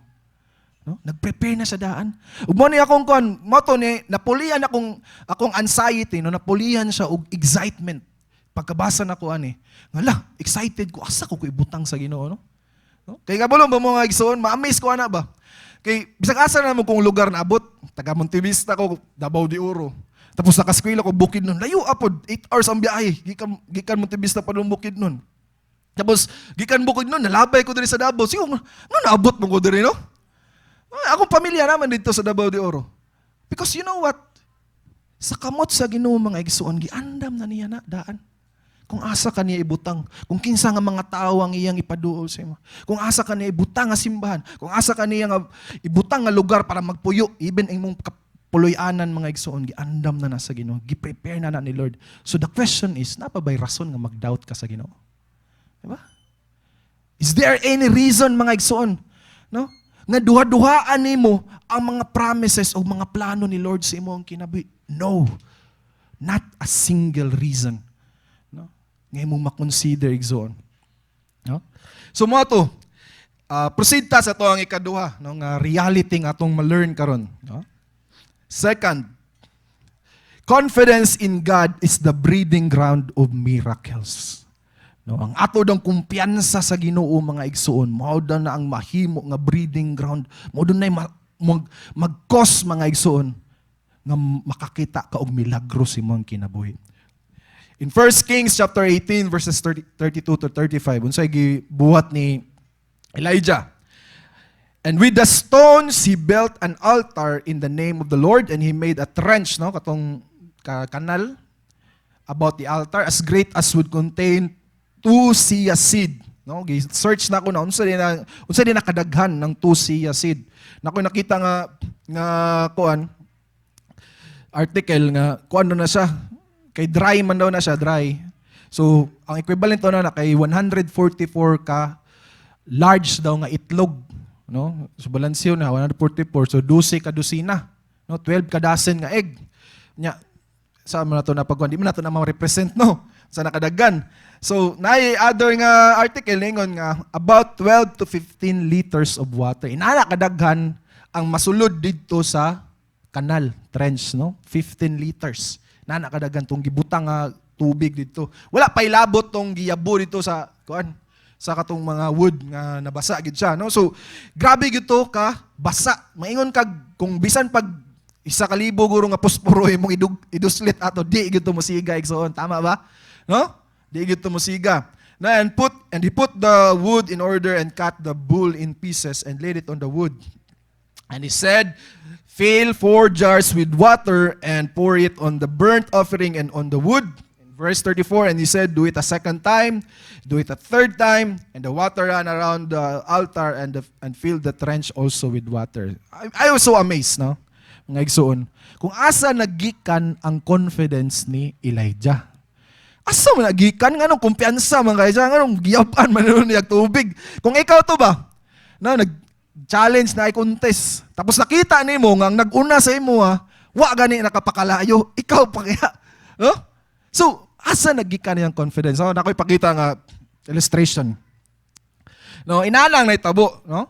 No? Nag-prepare na sa daan. Ug mo ni akong kon, mo to ni napulian akong anxiety, no? Napulian siya og excitement. Pagkabasa nako ani, ngala, excited ko asa ko ibutang sa Ginoo, no? Kay kabulong ba mga igsoon, ma-amaze ko ana ba? Kay bisag asa na mo kung lugar na abot, taga Montevista ko, Davao de Oro. Tapos nakaskwela ko Bukidnon. Layo apod, 8 hours ang biyahe. Gikan Montevista pa dong Bukidnon. Tapos gikan Bukidnon, nalabay ko diri sa Davao. Sigo, naabot mo ko diri, no? Akong pamilya naman dito sa Davao de Oro. Because you know what? Sa kamot sa Ginoo mga igsoon, giandam na niya na daan. Kung asa ka niya ibutang, kung kinsa nga mga tao ang iyang ipaduol sa imo, kung asa ka niya ibutang nga simbahan, kung asa ka niya nga ibutang nga lugar para magpuyo, even imong puloy-anan mga igsoon, giandam na sa Ginoo, gi-prepare na ni Lord. So the question is, napabay rason nga mag-doubt ka sa Ginoo? Diba? Is there any reason mga igsoon, no? Nga duha-duhaan nimo ang mga promises o mga plano ni Lord sa imo ang kinabuhi? No. Not a single reason. Ngayon mong makonsider igsoon. No? So mo to, proceed ta sa to ang ikaduha, no, nga reality nga atong ma-learn karon. No? Second, confidence in God is the breeding ground of miracles. No, ang ato dang kumpiyansa sa Ginoo mga igsoon, mao na ang mahimo nga breeding ground, mao na mag-cause mga igsoon nga makakita ka og milagro sa imong kinabuhi. In 1 Kings chapter 18 verses 32 to 35, unsay gibuhat ni Elijah. And with the stones he built an altar in the name of the Lord, and he made a trench, no, katong kanal about the altar as great as would contain 2 seah seed. No, search na ko na unsa din nakadaghan ng 2 seah seed. Nako nakita nga kuan article nga kuan na siya. Kay dry man daw na siya, dry. So, ang equivalent na kay 144 ka large daw nga itlog, no? So balansyo na 144, so 12 ka dosina, no? 12 ka dozen nga egg. Nya sa man nato na pagkuan, di man nato na ma-represent, no? Sa nakadaghan. So, naay other nga article ningon nga about 12 to 15 liters of water. Inana kadaghan ang masulod didto sa kanal, trench, no? 15 liters. Na nakadagan tong gibutang nga tubig dito. Wala pa ilabot tong giyabo dito sa kuan sa katong mga wood nga nabasa gid siya, no? So grabe gid to ka basa. Maingon kag kung bisan pag 1,000 guro nga posporo imong iduslit ato, di gid to mosiga igsoon, tama ba? No? Di gid to mosiga. Na and he put the wood in order and cut the bull in pieces and laid it on the wood. And he said, fill 4 jars with water and pour it on the burnt offering and on the wood. In verse 34, and he said, do it a second time, do it a third time, and the water ran around the altar and filled the trench also with water. I was so amazed, no? Mga igsoon. Kung asa nagikan ang confidence ni Elijah. Asa mo nagikan? Anong kumpiyansa mga kaysa? Anong giyapan man niyag tubig? Kung ikaw to ba? No, challenge na i-contest. Tapos nakita nimo nga nag-una sa imo wa gani nakapakalayo, ikaw pa kaya. No? So, asa nagikan niyang confidence? So, nakoy pakita nga illustration. No, inalang na itabo, no?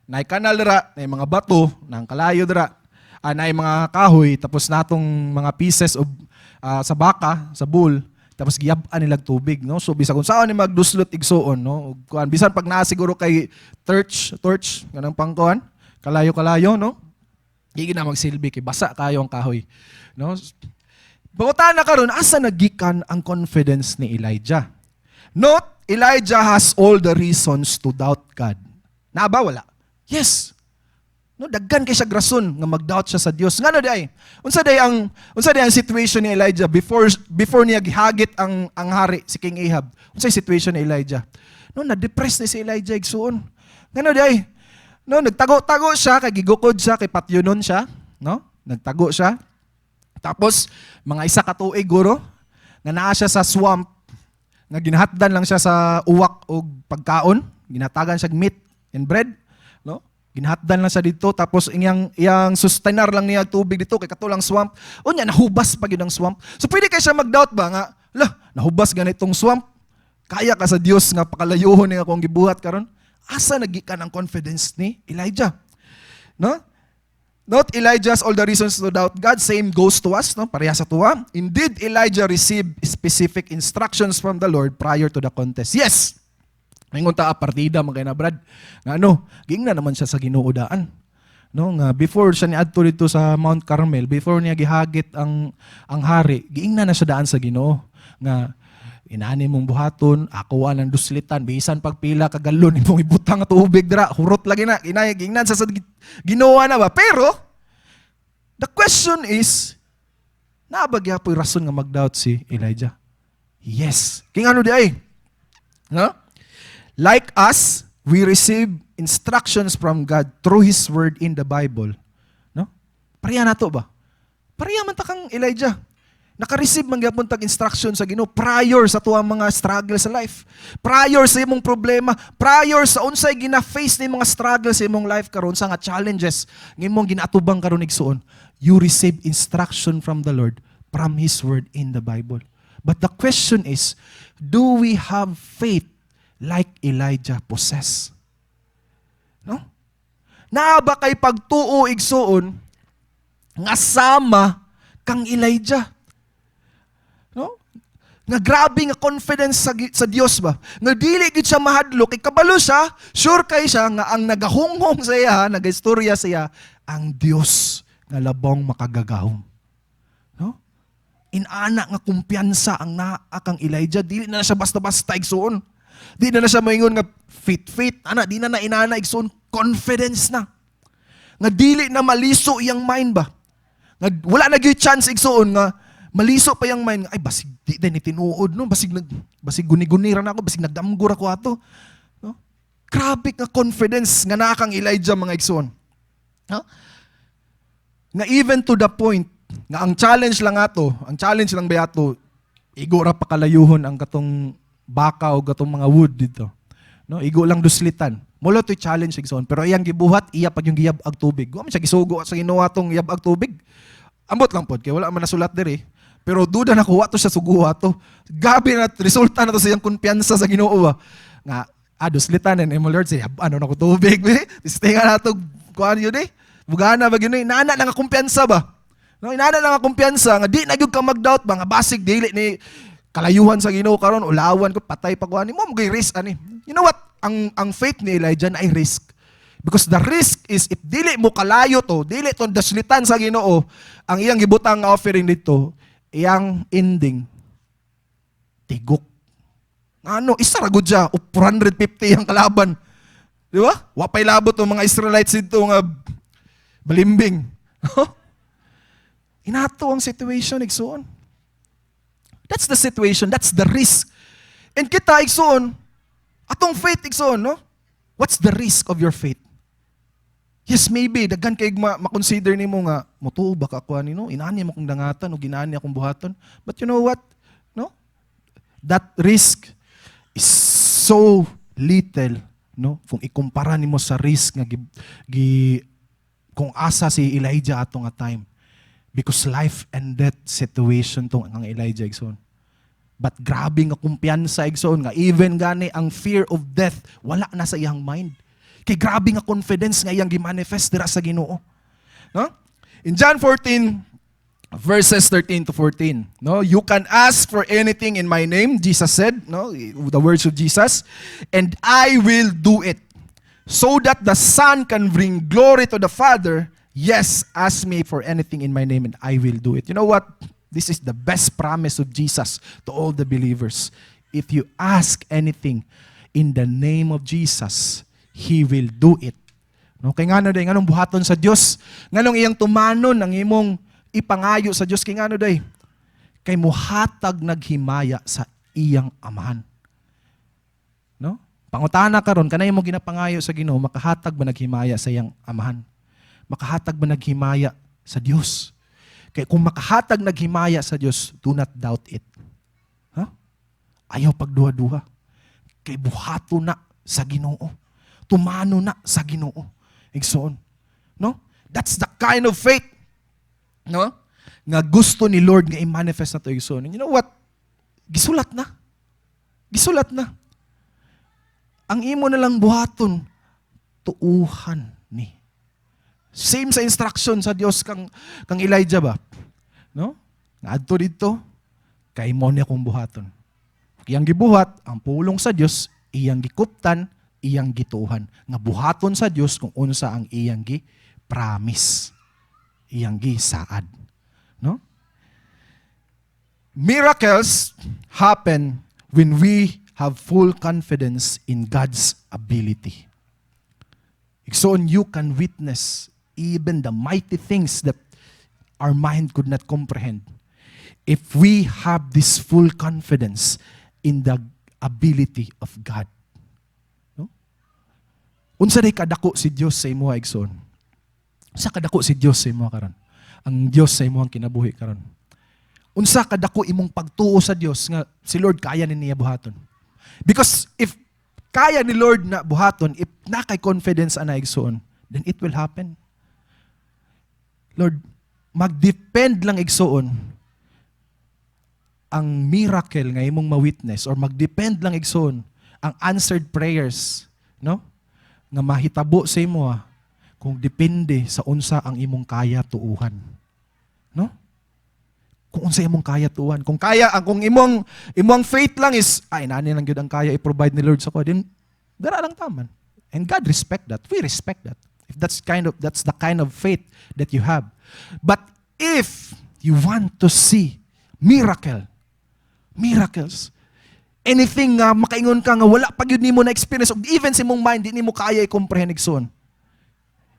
Nay kanal dira, nay mga bato, nang kalayo dira, nay mga kahoy, tapos natong mga pieces of sa baka, sa bull, tapos giyab-an nilag tubig, no? So bisa kung saan ni magduslot igsuon, no? Kuan bisan pag naa siguro kay torch kanang pangkuan, kalayo-kalayo, no? Di na magsilbi kay basa kayo ang kahoy, no? Bawatan na karon asa nagikan ang confidence ni Elijah. Note, Elijah has all the reasons to doubt God. Na ba wala? Yes. No, daggan kay siya grason nga mag-doubt siya sa Dios. Ngano day? Unsa day ang situation ni Elijah before niya gihagit ang hari si King Ahab? Unsa situation ni Elijah? No, na-depress ni si Elijah igsuon. Ngano day? No, nagtago-tago siya kay gigukod siya kay patyonon siya, no? Nagtago siya. Tapos mga isa ka tuig guro nga naa siya sa swamp nga ginahatdan lang siya sa uwak o pagkaon, ginatagan siya meat and bread, no? Ginhatdan lang siya dito, tapos iyang sustainer lang niya tubig dito, kay katulang swamp. O niya, nahubas pa yun ang swamp. So pwede kayo siya mag-doubt ba nga, nahubas ganitong swamp, kaya ka sa Dios nga pakalayuhon niya akong gibuhat karon. Asa nagikan ang confidence ni Elijah? No? Note, Elijah has all the reasons to doubt God. Same goes to us, no? Pareha sa tuwa. Indeed, Elijah received specific instructions from the Lord prior to the contest. Yes! Ngayon ta partida mga na Brad. Nga giingna naman siya sa Ginuodaan. No, nga before siya niadto dito sa Mount Carmel, before niya gihagit ang hari, giingna na siya daan sa Ginoo nga inani mong buhaton, ako ang duslitan, bisan pagpila ka galon imong ibutang nga tubig dira, hurot lagi na, giingnan sa Ginoo na ba? Pero the question is, naabagya po yung rason nga mag-doubt si Elijah? Yes. King ano di ay? No? Like us, we receive instructions from God through His Word in the Bible. No? Pareha na to ba? Pareha man ta kang Elijah. Naka-receive man gyapon tag instruction sa Ginoo prior sa tuwang mga struggle sa life. Prior sa imong problema, prior sa unsay gina-face ni mga struggle sa imong life karon sa nga challenges ngimong ginaatubang karon igsuon. You receive instruction from the Lord from His Word in the Bible. But the question is, do we have faith like Elijah possess? No? Naa ba kay pagtuo igsuon nga sama kang Elijah? No? Nga grabe nga confidence sa Dios ba? Nga dili gid siya mahadlok, kay kabalo siya, sure kay siya nga ang nagahunghong sa iya, nagistorya sa iya, ang Dios nga labong makagagahom. No? Inana nga kumpiyansa ang naa kang Elijah, dili na siya basta-basta igsuon. Di na siya moingon nga fit, di na inana igsuon, confidence na. Nga dili na maliso iyang mind ba? Nga wala na gyud chance igsuon nga maliso pa yung mind, ay basig di din itinuod, no? Basig guni-gunira na ako, basig nagdamgur ako ato. No? Grabe ka confidence nga nakang Elijah mga igsoon. No? Nga even to the point, nga ang challenge lang bayato, igora pa kalayuhon ang katong baka o katong mga wood dito. No? Igo lang duslitan. Mula to'y challenge igsoon. Pero iyang gibuhat, iya pag yung giyab ag tubig. Guman siya gisugo sa Ginoo atong giyab ag tubig. Ambot lang pod, kay wala man nasulat diri. Pero duda na kuha to siya suguha to. Gabi na resulta na to sa iyang kumpiyansa sa Ginoo ba. Nga, duslitan and mo Lord, say, ano na ko tubig, be? Tistinga na to, kuhaan yun eh. Bugana ba yun eh. Inaana na nga kumpiyansa ba? No, inaana na nga kumpiyansa, nga di na yun ka mag-doubt ba, nga basig, dili ni kalayuhan sa Ginoo karon ulawan ko, patay pa kuhaan. Mo, magay risk, ani. You know what? Ang faith ni Elijah na ay risk. Because the risk is, if dili mo kalayo to, dili to daslitan sa Ginoo, ang iyang gibutang offering dito, iyang ending, tigok. Isa ra gud siya, 450 ang kalaban. Di ba? Wapay labot ng mga Israelites dito nga balimbing. Inato ang situation, igsoon. That's the situation, that's the risk. And kita, igsoon, atong faith, igsoon, no? What's the risk of your faith? Yes, maybe, daghan kay ma-consider nimo nga, mutuo ba ka kuha nino? Inaani mo kong dangatan o ginaani akong buhaton. But you know what? No? That risk is so little, no? Kung ikumpara nimo sa risk nga kung asa si Elijah ato nga time. Because life and death situation tong ang Elijah igsoon. But grabe nga kumpiyansa igsoon nga even gani ang fear of death wala na sa iyang mind. Kay grabe nga confidence nga iyang gi-manifest dira sa Ginoo. No? In John 14, verses 13 to 14. No, you can ask for anything in my name, Jesus said, no, the words of Jesus, and I will do it, so that the Son can bring glory to the Father. Yes, ask me for anything in my name and I will do it. You know what? This is the best promise of Jesus to all the believers. If you ask anything in the name of Jesus, He will do it. No, kay ngano day nganong buhaton sa Dios, nganong iyang tumanon ang imong ipangayo sa Dios, kay ngano day kay muhatag naghimaya sa iyang amahan. No? Pangutana karon kanay mo ginapangayo sa Ginoo, makahatag ba naghimaya sa iyang amahan? Makahatag ba naghimaya sa Dios? Kaya kung makahatag naghimaya sa Dios, do not doubt it. Huh? Ayaw pagduha-duha. Kay buhato na sa Ginoo. Tumano na sa Ginoo. Igsoon. No? That's the kind of faith, no? Nga gusto ni Lord nga i-manifest na to, igsoon. And you know what? Gisulat na. Gisulat na. Ang imo na lang buhaton, tuuhan ni. Same sa instruction sa Dios kang Elijah ba? No? Nga adto dito, kay mo niya kong buhaton. Iyang gibuhat, ang pulong sa Dios, iyang gikuptan, iyang gituhan. Nga buhaton sa Dios kung unsa ang iyang gi-promise. Iyang gi-saad. No? Miracles happen when we have full confidence in God's ability. So you can witness even the mighty things that our mind could not comprehend if we have this full confidence in the ability of God. No? Unsa day kadako si Dios sa imo, igsoon? Unsa kadako si Dios sa imo karon? Ang Dios sa imo ang kinabuhi karon. Unsa kadako imong pagtuo sa Dios nga si Lord kaya ni niya buhaton? Because if kaya ni Lord na buhaton, if nakay confidence ana, igsoon, then it will happen. Lord, mag-depend lang, igsoon, ang miracle nga imong ma-witness, or mag-depend lang, igsoon, ang answered prayers, no? Nga mahitabo sa imo, kung depende sa unsa ang imong kaya tuuhan. No? Kung unsa imong kaya tuuhan. Kung kaya, kung imong faith lang is, ay, nani lang yun ang kaya i-provide ni Lord sa ko, then, dara lang taman. And God respect that. We respect that. If that's the kind of faith that you have. But if you want to see miracles, anything nga makaingon ka nga wala pag yun nimo na experience, or even sa imong mind, di nimo kaya i-comprehend, igsoon.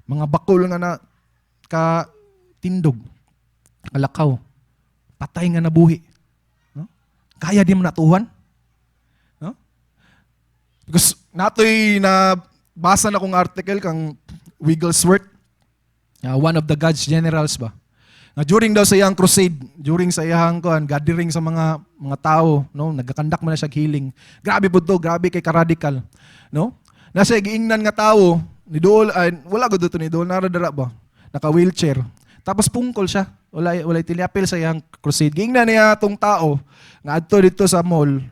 Mga bakol nga na tindog, kalakaw, patay nga nabuhi. No? Kaya di mo natuhan? No? Because natoy na basa na kong article kang Wigglesworth, one of the God's generals ba. During daw sa iyang crusade, during sa iyang gathering sa mga tao, no, nagakandak man na siya healing. Grabe po to, grabe kay ka-radical, no? Nasa giingnan nga tao, ni Dool, wala gud to ni Dool, naradara ba? Naka-wheelchair. Tapos pungkol siya. Wala tiliapil sa iyang crusade. Giingnan niya tong tao nga adto dito sa mall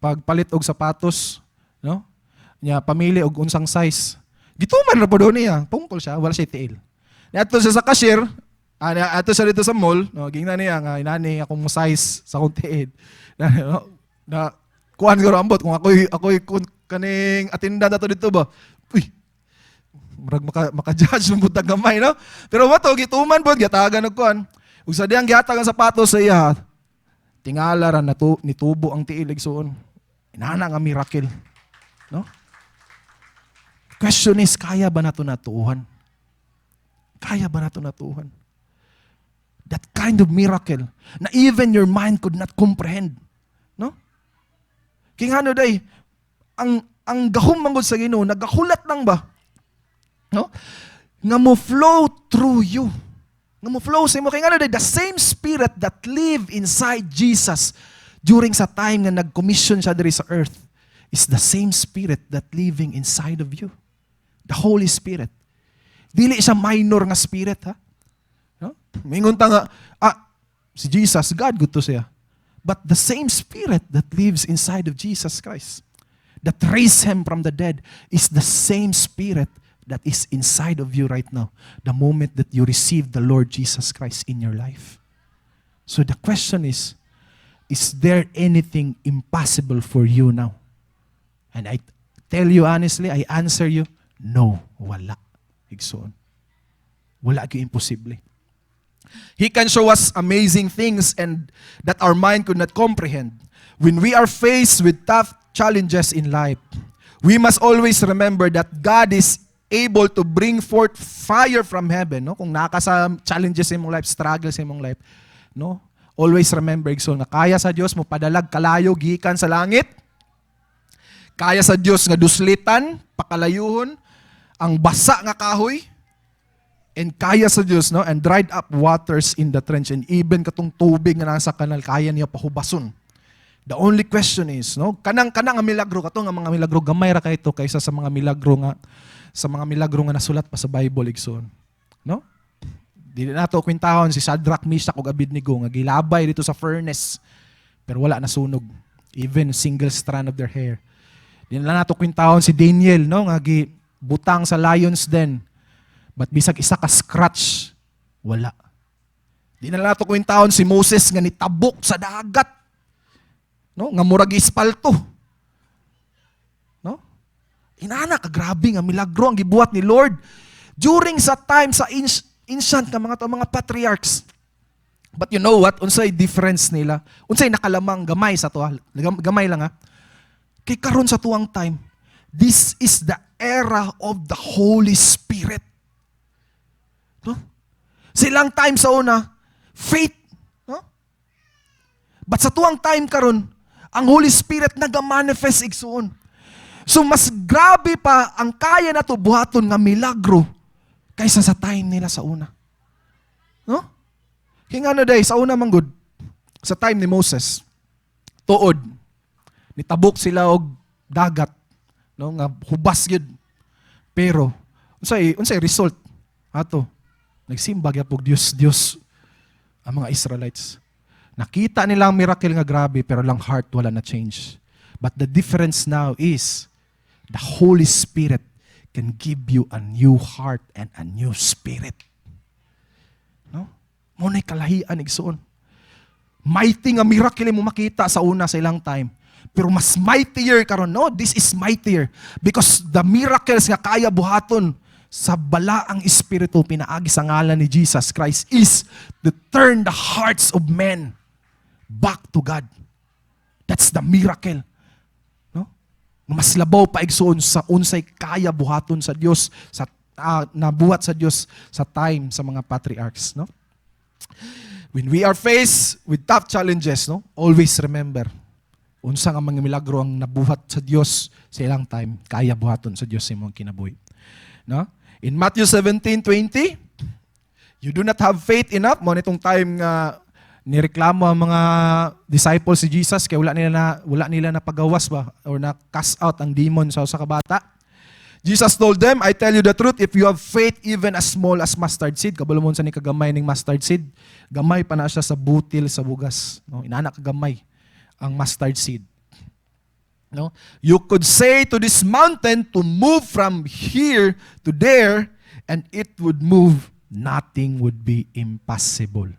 pagpalit og sapatos, no? Nya pamili og unsang size. Gituman ra po doon niya, pungkol siya, wala siya tiil. Ato siya sa cashier, ato siya dito sa mall, no, gingnan niya nga inani akong size sa kong tiid. Na kuan ko ambot kung ako'y kaning attendant ato dito ba. Uy. Murag maka-judge ng butang gamay, no? Pero wato gituman po giyatagan og kuan. Ug sa diyang gihatag ang sapatos sa iya, tingala ra nitubo ang tiil, igsoon. Inana nga miracle, no? Question is, kaya ba nato natuhan? Kaya ba nato natuhan? That kind of miracle na even your mind could not comprehend. No? Kaya ano day, ang gahom manggod sa Ginoo, nagahulat lang ba? No? Nga mo flow through you. Nga mo flow sa imo. Kaya ano day, the same spirit that live inside Jesus during sa time nga nag-commission siya diri sa earth is the same spirit that living inside of you. The Holy Spirit. Dili siya minor nga spirit, ha? No? Mingon ta nga, si Jesus, God good to siya. But the same spirit that lives inside of Jesus Christ, that raised Him from the dead, is the same spirit that is inside of you right now the moment that you receive the Lord Jesus Christ in your life. So the question is there anything impossible for you now? And I tell you honestly, I answer you, no, wala. Igsoon. Wala gyud imposible. He can show us amazing things and that our mind could not comprehend. When we are faced with tough challenges in life, we must always remember that God is able to bring forth fire from heaven. No? Kung naka sa challenges sa imong life, struggles sa imong life, no? Always remember, igsoon, nga kaya sa Dios mo padalag kalayo gikan sa langit. Kaya sa Dios nga duslitan, pakalayuhon ang basa nga kahoy. And kaya sa Diyos, no? And dried up waters in the trench. And even katong tubig nga nasa kanal, kaya niya pahubason. The only question is, no? Kanang ang milagro, katong ang mga milagro, gamay ra kayto kaysa sa mga milagro nga nasulat pa sa Bible, igsoon. No? Dili nato kwintahon si Shadrach, Meshach ug Abednego nga gilabay dito sa furnace. Pero wala nasunog. Even single strand of their hair. Dili na nato kwintahon si Daniel, no? Nga gibutang sa lions den. But bisag isa ka scratch, wala. Di na nato kwintahon si Moses nga nitabok sa dagat. No? Nga murag ispalto. No? Inana ka grabe nga milagro ang gibuhat ni Lord during sa time sa ancient nga mga patriarchs. But you know what? Unsay difference nila? Unsay nakalamang gamay sa to? Gamay lang ha. Kay karon sa tuang time, this is the era of the Holy Spirit. No? Silang time sa una, faith. No? But sa tuang time karon, ang Holy Spirit nag-manifest igsoon. So mas grabe pa ang kaya na to buhaton nga milagro kaysa sa time nila sa una. No? Kaya nga na day, sa una manggod, sa time ni Moses, tuod, nitabok sila og dagat, no? Nga hubas yun. Pero, unsay result? Ato, nagsimba gyapon Dios ang mga Israelites. Nakita nila ang miracle nga grabe pero lang heart wala na change. But the difference now is the Holy Spirit can give you a new heart and a new spirit. No? Mo nay kalahian igsoon. Mighty nga miracle mo makita sa una sa ilang time. Pero mas mightier karon, no? This is mightier because the miracles nga kaya buhaton sa balaang espiritu pinaagi sa ngalan ni Jesus Christ is to turn the hearts of men back to God. That's the miracle. No? Mas labaw pa igsoon sa unsay kaya buhaton sa Dios sa nabuhat sa Dios sa time sa mga patriarchs, no? When we are faced with tough challenges, no? Always remember unsa nga mga milagro ang nabuhat sa Dios sa ilang time, kaya buhaton sa Dios sa imong kinabuhi. No? In Matthew 17:20, you do not have faith enough. Mo nitong time nga nireklamo ang mga disciples si Jesus kay wala nila na pagawas ba or na cast out ang demon sa usa ka bata. Jesus told them, I tell you the truth, if you have faith even as small as mustard seed, kabalo mo sa ni kagamay ning mustard seed, gamay pa na siya sa butil sa bugas, no? Inana kagamay ang mustard seed. No? You could say to this mountain to move from here to there and it would move. Nothing would be impossible.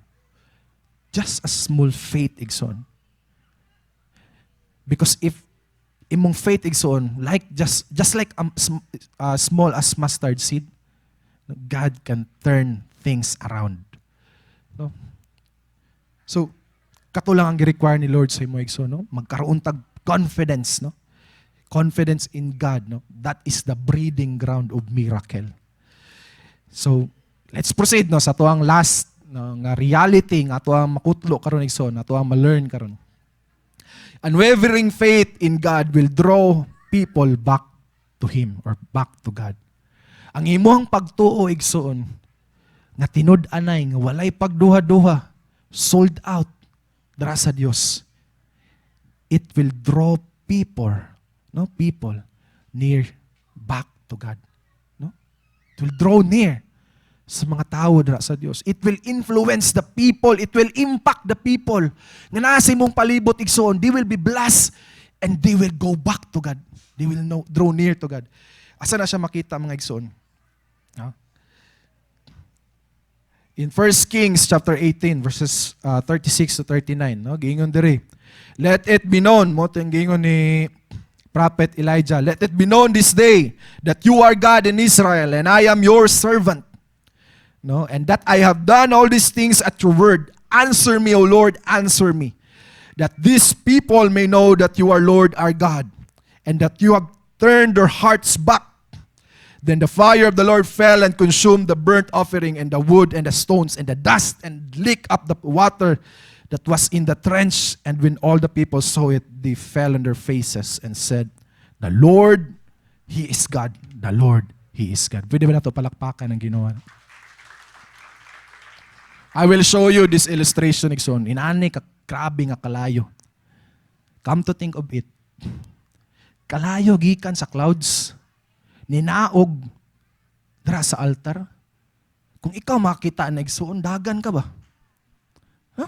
Just a small faith, igsoon. Because if imong faith, igsoon, like just like small as mustard seed, God can turn things around. No? So, kato lang ang gi-require ni Lord sa imo, igsoon, no? Magkaroon tag confidence, no? Confidence in God, no? That is the breeding ground of miracle. So, let's proceed, no, sa tuang last, no, nga reality nga tuang makutlo karon igsoon, na tuang ma-learn karon. Unwavering faith in God will draw people back to Him or back to God. Ang imong pagtuo igsoon nga tinud-anay nga walay pagduha-duha, sold out dara sa Dios. It will draw people near back to God. No? It will draw near sa mga tao dira sa Dios. It will influence the people. It will impact the people. Nga nasa imong palibot igsoon, they will be blessed and they will go back to God. They will draw near to God. Asa na siya makita mga igsoon? No? In 1 Kings chapter 18 verses 36 to 39, no? Giingon diri. Let it be known, mo tong giingon ni Prophet Elijah, let it be known this day that you are God in Israel and I am your servant. No? And that I have done all these things at your word. Answer me, O Lord, answer me. That these people may know that you are Lord our God and that you have turned their hearts back. Then the fire of the Lord fell and consumed the burnt offering and the wood and the stones and the dust and licked up the water that was in the trench. And when all the people saw it, they fell on their faces and said, the Lord, He is God. The Lord, He is God. Pwede ba na ito palakpakan ng ginawa? I will show you this illustration, Ikson. Inani ka, grabe nga kalayo. Come to think of it. Kalayo gikan sa clouds. Ninaog dara sa altar. Kung ikaw makita na Igsoon, dagan ka ba? Huh?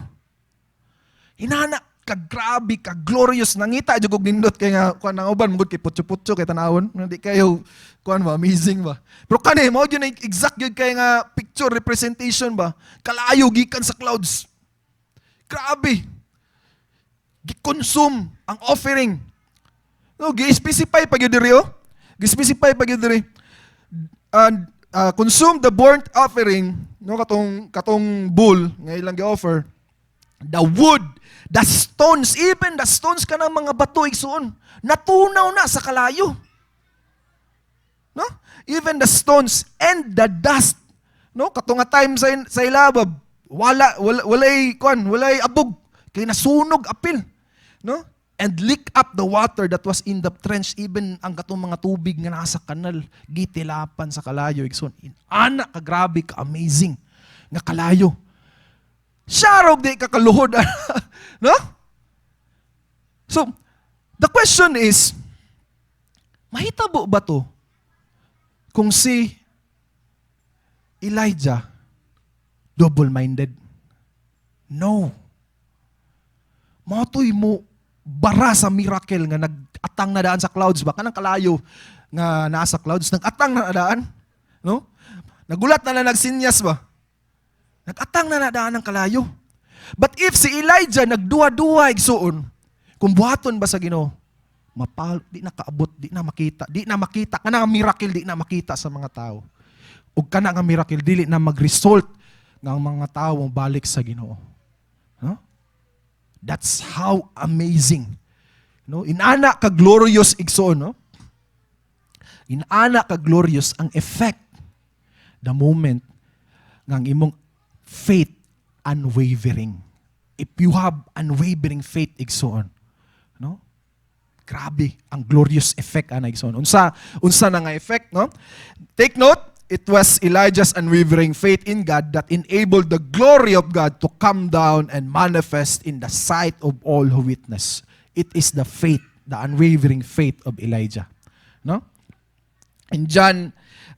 Inana ka, grabe ka, glorious. Nangita, jugog nindot kay nga, kuhan ng uban, mugod kay putyo-putyo, kay tanawon. Hindi kayo, kuhan ba, amazing ba? Pero kanay, mo yun exact yun kay nga picture representation ba? Kalayo, gikan sa clouds. Grabe. Gikonsume ang offering. No, gi-specify pag yun diri, oh. Gi-specify pag yun diri. Consume the burnt offering, no, katong bull, nga ilang gi-offer. The wood, the stones, even the stones ka ng mga bato, Igsoon, natunaw na sa kalayo. No? Even the stones and the dust. No? Katong nga time sa ilabab, walay abog, kay nasunog apil. No? And lick up the water that was in the trench, even ang katong mga tubig nga nasa kanal, gitilapan sa kalayo, Igsoon. Ana, kagrabe, ka-amazing, nga kalayo. Sharog di kakaluhod. No? So, the question is, mahitabo ba to kung si Elijah double-minded? No. Matoy mo bara sa miracle nga nag-atang na daan sa clouds ba? Kanang kalayo nga nasa clouds, nag-atang na daan? No? Nagulat na nagsinyas ba? Nag-atang na daan ng kalayo. But if si Elijah nagduwa-duwa, Igsoon, kung buhaton ba sa Ginoo, di na kaabot, di na makita, kana nga miracle, di na makita sa mga tao. Ug kana nga miracle, dili na mag-result ng mga tao balik sa Ginoo. No? That's how amazing. No? Inana ka glorious, Igsoon, no? Inana ka glorious ang effect the moment ng imong faith unwavering. If you have unwavering faith, Igsoon, no? Grabe ang glorious effect ana, Igsoon. Unsa na nga effect, no? Take note, it was Elijah's unwavering faith in God that enabled the glory of God to come down and manifest in the sight of all who witness. It is the faith, the unwavering faith of Elijah, no? In John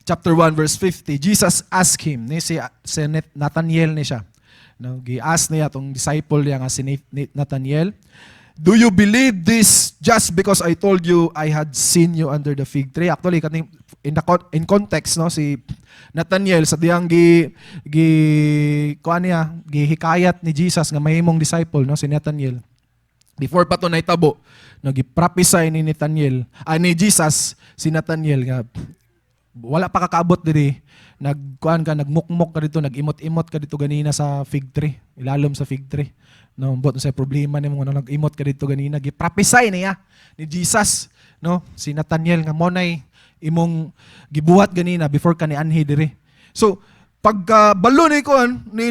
chapter 1 verse 50, Jesus asked him, ni si Nathaniel ni siya. No, gi-ask niya tong disciple niya nga si Nathaniel, do you believe this just because I told you I had seen you under the fig tree? Actually, in context, no, si Nathaniel sa diyang gihikayat ni Jesus nga mahimong disciple, no, si Nathaniel. Before pa to nahitabo, no, gi-prophesy ni ni Jesus si Nathaniel nga wala pa kakaabot diri, nagmukmok ka dito, nag-imot-imot ka dito ganina sa fig tree, ilalom sa fig tree. No, bot sa problema nimo nga nag-imot ka dito ganina, gi-prophesy niya ni Jesus, no, si Nathaniel nga mo nay imong gibuhat ganina before ka ni anhi diri. So, pagkabalo ni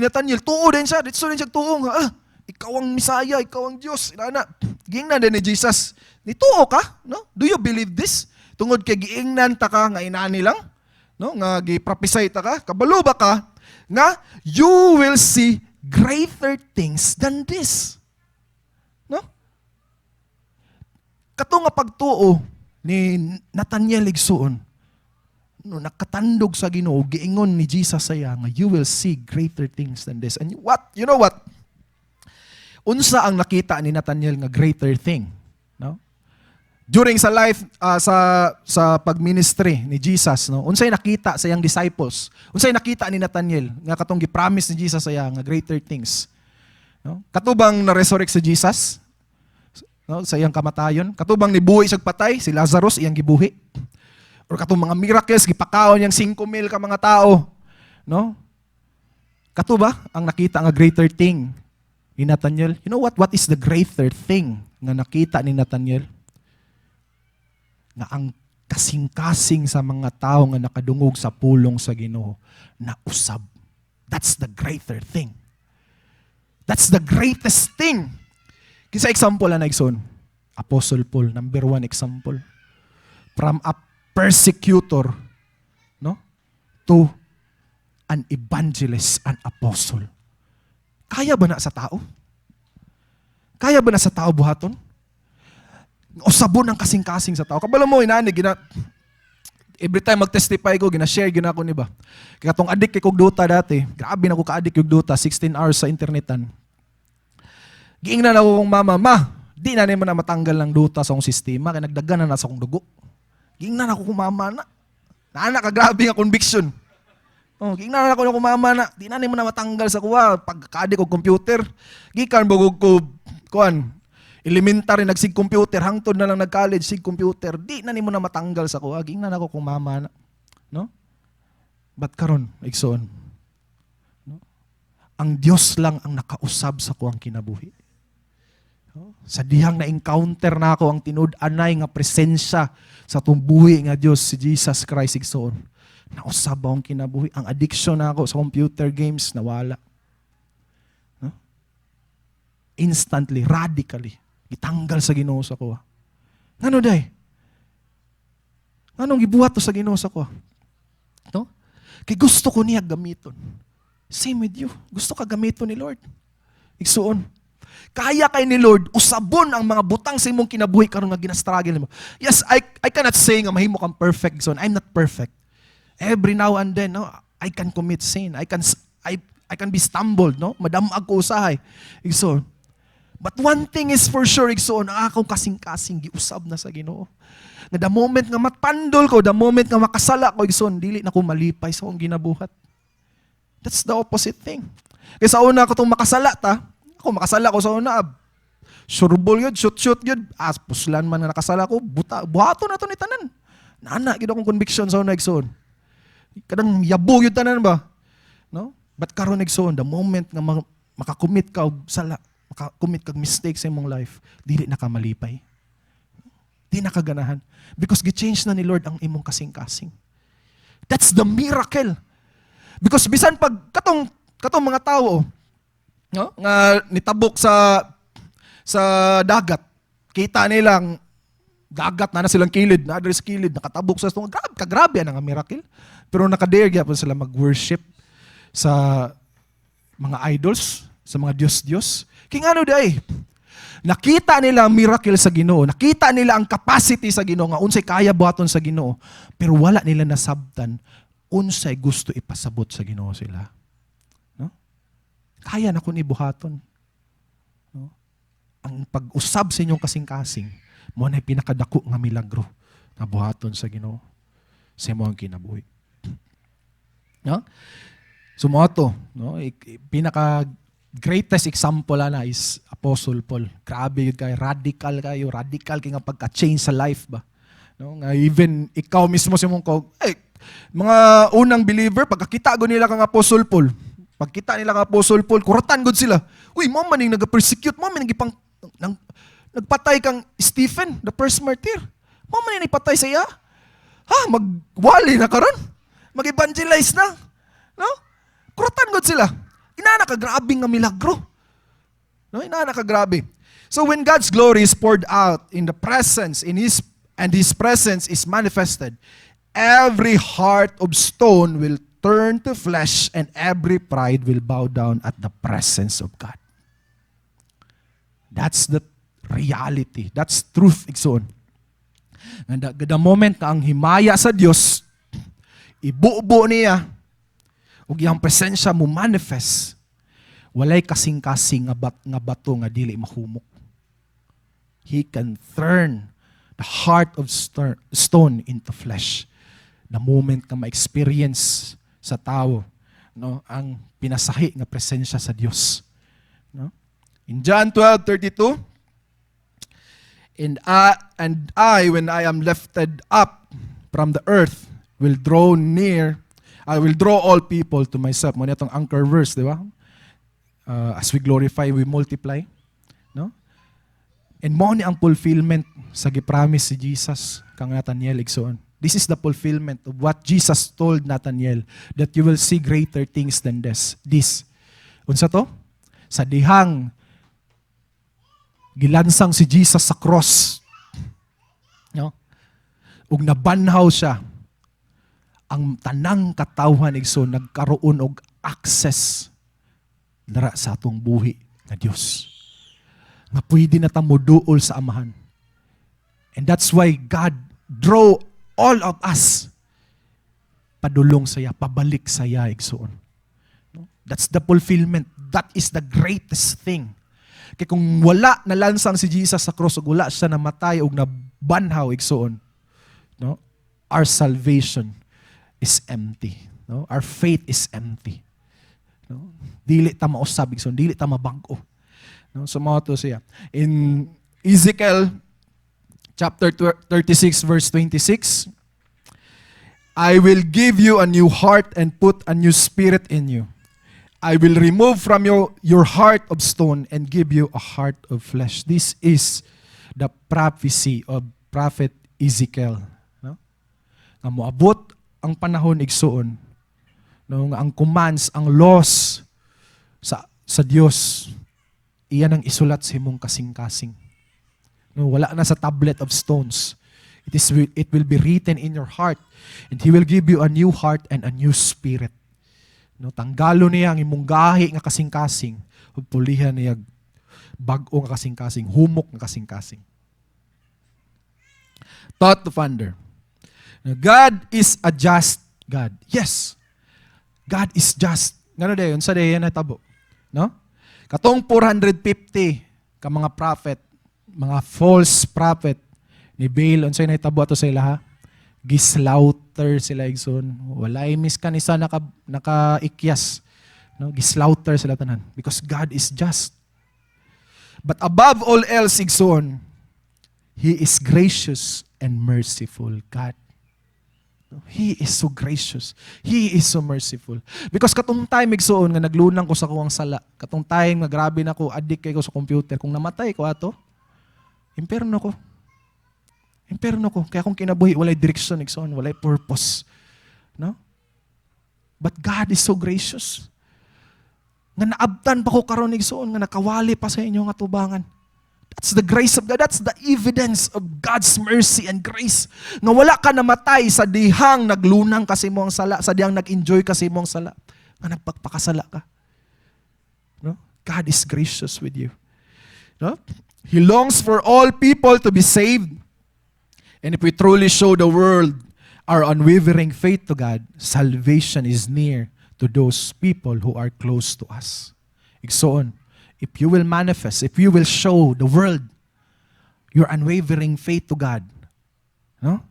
Nathaniel, tuo din siya, dito din siya tuo nga, ikaw ang Misaya, ikaw ang Diyos. Inana, giingnan din ni Jesus. Nituo ka, no? Do you believe this? Tungod kay giingnan ta ka nga inani lang, no? Nga giprophesy ta ka, kabalo ba ka nga you will see greater things than this. No? Kato nga pagtuo ni Nathaniel, Igsoon, no, nakatandog sa Ginoo, giingon ni Jesus saya nga you will see greater things than this. And what? You know what? Unsa ang nakita ni Nathaniel nga greater thing? No? during sa life sa pagministry ni Jesus, no, unsay nakita sa iyang disciples, unsay nakita ni Nathanael nga katong gi-promise ni Jesus sa iya nga greater things, no? Katubang na resurrect si Jesus, no, sa iyang kamatayon, katubang nibuhi siyang patay si Lazarus iyang gibuhi, or katong mga miracles gipakaon yang 5,000 ka mga tao, no? Katuba ang nakita nga greater thing ni Nathanael. You know what is the greater thing nga nakita ni Nathanael? Nga ang kasing-kasing sa mga tao nga nakadungog sa pulong sa Ginoo na usab. That's the greater thing. That's the greatest thing. Kisa example na igsoon, Apostle Paul, number 1 example. From a persecutor, no, to an evangelist, an apostle. Kaya ba na sa tao? Kaya ba na sa tao buhaton? Usabon ang kasing-kasing sa tao. Kabalo mo, inani, every time mag-testify ko, gina-share, ko ni ba? Kaya itong adik kay kog duta dati, grabe na ko ka-adik yung duta, 16 hours sa internetan. Giingnan ako kong mama, di na naman na matanggal ng duta sa akong sistema, kaya nagdagan na sa akong dugo. Giingnan ako kong mama na. Naanak ka, grabe nga conviction. Oh, giingnan ako kong mama na, di na naman na matanggal sa kuwa, pagka-adik kong computer. Gikan bagog ko, kuan, elementary nagsig computer, hangtod na lang nag-college sig computer, di na nimo na matanggal sa kuha. Gingnan ako kung mama na, no? But karon igsoon, no? Ang Dios lang ang nakausab sa kuang kinabuhi. No? Sa dihang na encounter na ako ang tinud-anay nga presensya sa tumbuhi nga Dios si Jesus Christ igsoon. Nausab akong kinabuhi. Ang addiction na ako sa computer games nawala. No? Instantly, radically. Gitanggal sa Ginoo sa ko. Ngano day? Nganong gibuhat to sa Ginoo sa ko? No? Kay gusto ko niya gamiton. Same with you. Gusto ka gamiton ni Lord. Igsuon. Kaya kay ni Lord usabon ang mga butang sa imong kinabuhi karon nga gina-struggle mo. Yes, I cannot say nga mahimo kang perfect son. I'm not perfect. Every now and then, no, I can commit sin. I can be stumbled, no? Madamag ko usahay. Igsuon. But one thing is for sure, igsoon, ang akong kasing-kasing giusab na sa Ginoo. Nga the moment nga matpandol ko, the moment nga makasala ko, igsoon, dili na ko malipay sa akong ginabuhat. That's the opposite thing. Kaya sa una ko itong makasala makasala ko sa una, surbol yun, shoot yun, puslan man na nakasala ko, buhato na ito ni tanan. Nana, gina akong conviction sa una, igsoon. Kadang yabo yun tanan ba? No? But karon igsoon, the moment nga makakumit ka og sala, makakumit kag mistake sa imong life, dili na ka malipay. Di na kaganahan. Because gi-change na ni Lord ang imong kasing-kasing. That's the miracle. Because bisan pag katong mga tao, no, nga nitabok sa dagat, kita nilang dagat na silang kilid, na sa kilid, nakatabok sa itong, grabe na nga miracle. Pero nakadare gyapon sila mag-worship sa mga idols, sa mga Diyos-Diyos. Kaya ano day? Nakita nila ang miracle sa Ginoo. Nakita nila ang capacity sa Ginoo nga unsay kaya buhaton sa Ginoo. Pero wala nila nasabtan unsay gusto ipasabot sa Ginoo sila. No? Kaya na kun ibuhaton. No? Ang pag-usab sa inyong kasing-kasing mo na pinakadako nga milagro na buhaton sa Ginoo sa imong kinabuhi. No? Sumoto, no? Pinaka greatest example na is Apostle Paul. Grabe yun kayo, radical kay nga pagka-change sa life ba. No? Nga even ikaw mismo si mong mga unang believer, pagkakita ko nila kang Apostle Paul, pagkita nila kang Apostle Paul, kuratan gud sila. Uy, mo man yung nag-persecute, mo man nagpatay kang Stephen, the first martyr. Mo man yung ipatay sa iya. Ha, magwali na karon. Mag-evangelize na. No? Kuratan gud sila. Inana ka grabe nga milagro. No, inana ka grabe. So when God's glory is poured out in the presence and his presence is manifested, every heart of stone will turn to flesh and every pride will bow down at the presence of God. That's the reality. That's truth, igsoon. And the moment ka ang himaya sa Dios, ibubo niya, ug iyang presensya mo manifest, walay kasing-kasing nga bato nga dili mahumok. He can turn the heart of stone into flesh. The moment ka ma-experience sa tao, no, ang pinasahi nga presensya sa Dios. No? In John 12:32, and I, when I am lifted up from the earth, will draw near, I will draw all people to myself. Muna itong anchor verse, di ba? As we glorify, we multiply. No? And mo ni ang fulfillment sa gipromise si Jesus kang Nathanael igsoon. This is the fulfillment of what Jesus told Nathanael, that you will see greater things than this. Unsa to? Sa dihang gilansang si Jesus sa cross, no? Ug nabanhaw siya, ang tanang katawhan igsoon nagkaroon og access dara sa atong buhi nga Dios. Nga pwede na ta moduol sa Amahan. And that's why God draw all of us padulong saya, pabalik saya igsoon. No? That's the fulfillment. That is the greatest thing. Kaya kung wala nalansang si Jesus sa cross, ug wala siya namatay ug nabanhaw igsoon, no? Our salvation is empty. No? Our faith is empty. No? Dili ta mausab igsoon, dili ta mabag-o. No? So mao to siya. In Ezekiel chapter 36 verse 26, I will give you a new heart and put a new spirit in you. I will remove from your heart of stone and give you a heart of flesh. This is the prophecy of Prophet Ezekiel. No? Nga moabot ang panahon igsoon, no, nga ang commands, ang laws sa Dios, iyan ang isulat sa imong kasing-kasing. No, wala na sa tablet of stones. It will be written in your heart, and He will give you a new heart and a new spirit. No, tanggalo niya ang imong gahi nga kasing-kasing, ug pulihan niya bag-o nga kasing-kasing, humok nga kasing-kasing. Thought to ponder. Now, God is a just God. Yes. God is just. Ngano dayon sa dayon na tabo, no? Katong 450 ka mga prophet, mga false prophet ni Baal, unsay nahitabo ato sa ilaha? Gislaughter sila igsoon. Walay mis kanisa nakaikyas. No, gislaughter sila tanan because God is just. But above all else igsoon, He is gracious and merciful God. He is so gracious. He is so merciful. Because katong time igsoon nga naglunang ko sa kuwang sala. Katong time nga grabe na ko, addict kay ko sa computer. Kung namatay ko ato, imperno ko. Imperno ko. Kaya kung kinabuhi, walay direction igsoon, walay purpose. No? But God is so gracious. Nga naabtan pa ko karon igsoon, nga nakawali pa sa inyo nga tubangan. That's the grace of God. That's the evidence of God's mercy and grace. Nga wala ka namatay sa dihang naglunang kasi mo ang sala, sa dihang nag-enjoy kasi mo ang sala, nga nagpagpakasala ka. No? God is gracious with you. No? He longs for all people to be saved. And if we truly show the world our unwavering faith to God, salvation is near to those people who are close to us. Igsoon, if you will manifest, if you will show the world your unwavering faith to God, no?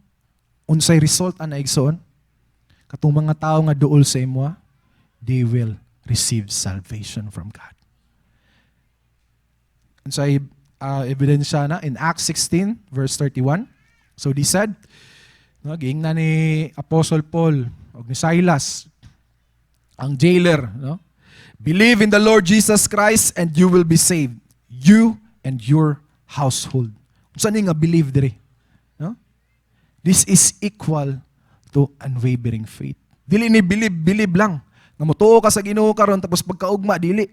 Unsay result ana igsoon? Katong mga tao nga duol sa imo, they will receive salvation from God. Unsay ebidensya na in Acts 16 verse 31. So they said, no, giingnan ni Apostle Paul o ni Silas, ang jailer, no? Believe in the Lord Jesus Christ and you will be saved, you and your household. Saan nga believe diri? No? This is equal to unwavering faith. Dili ni believe lang. Nga mutuo ka sa Ginoo karon tapos pagkaugma dili.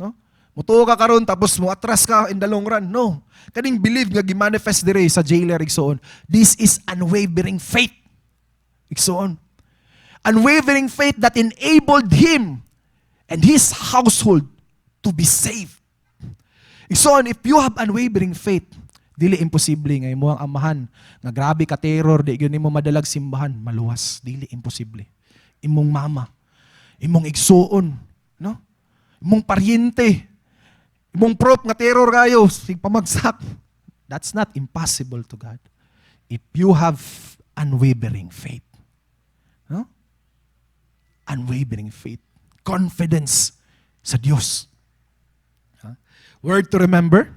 No? Mutuo ka karon tapos muatras ka in the long run. No. Kaning believe nga gi-manifest diri sa jailer igsoon. This is unwavering faith. Igsoon. Unwavering faith that enabled him and his household to be saved. So, if you have unwavering faith, dili imposible nga imo ang amahan nga grabe ka terror, di gyud nimo madalag simbahan, maluwas, dili imposible. Imong mama, imong igsuon, no? Imong paryente, imong prop nga terror kayo, sig pamagsak. That's not impossible to God. if you have unwavering faith. No? Unwavering faith. Confidence sa Diyos. Word to remember,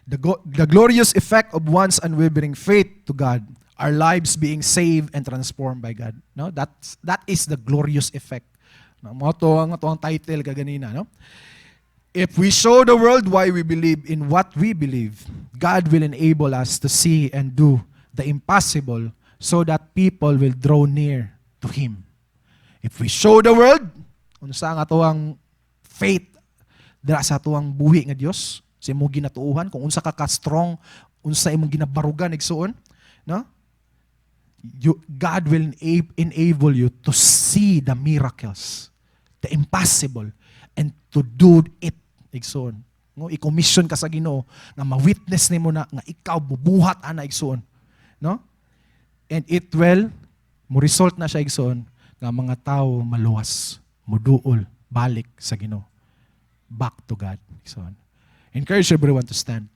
the glorious effect of one's unwavering faith to God, our lives being saved and transformed by God. No? That is the glorious effect. No? Mo to ang title kaganina, no? If we show the world why we believe in what we believe, God will enable us to see and do the impossible so that people will draw near to Him. If we show the world, unsa nga tuwang faith dira sa tuwang buhi nga Dios, sa imong ginatuuhan, kung unsa ka ka-strong, unsa imong ginabarugan igsuon, no? God will enable you to see the miracles, the impossible, and to do it igsuon. No, i-commission ka sa Ginoo nga ma-witness nimo na nga ikaw bubuhat ana igsuon, no? And it will mo result na siya igsuon nga mga tao maluwas, muduol balik sa Ginoo. Back to God. Igsuon. Encourage everyone to stand.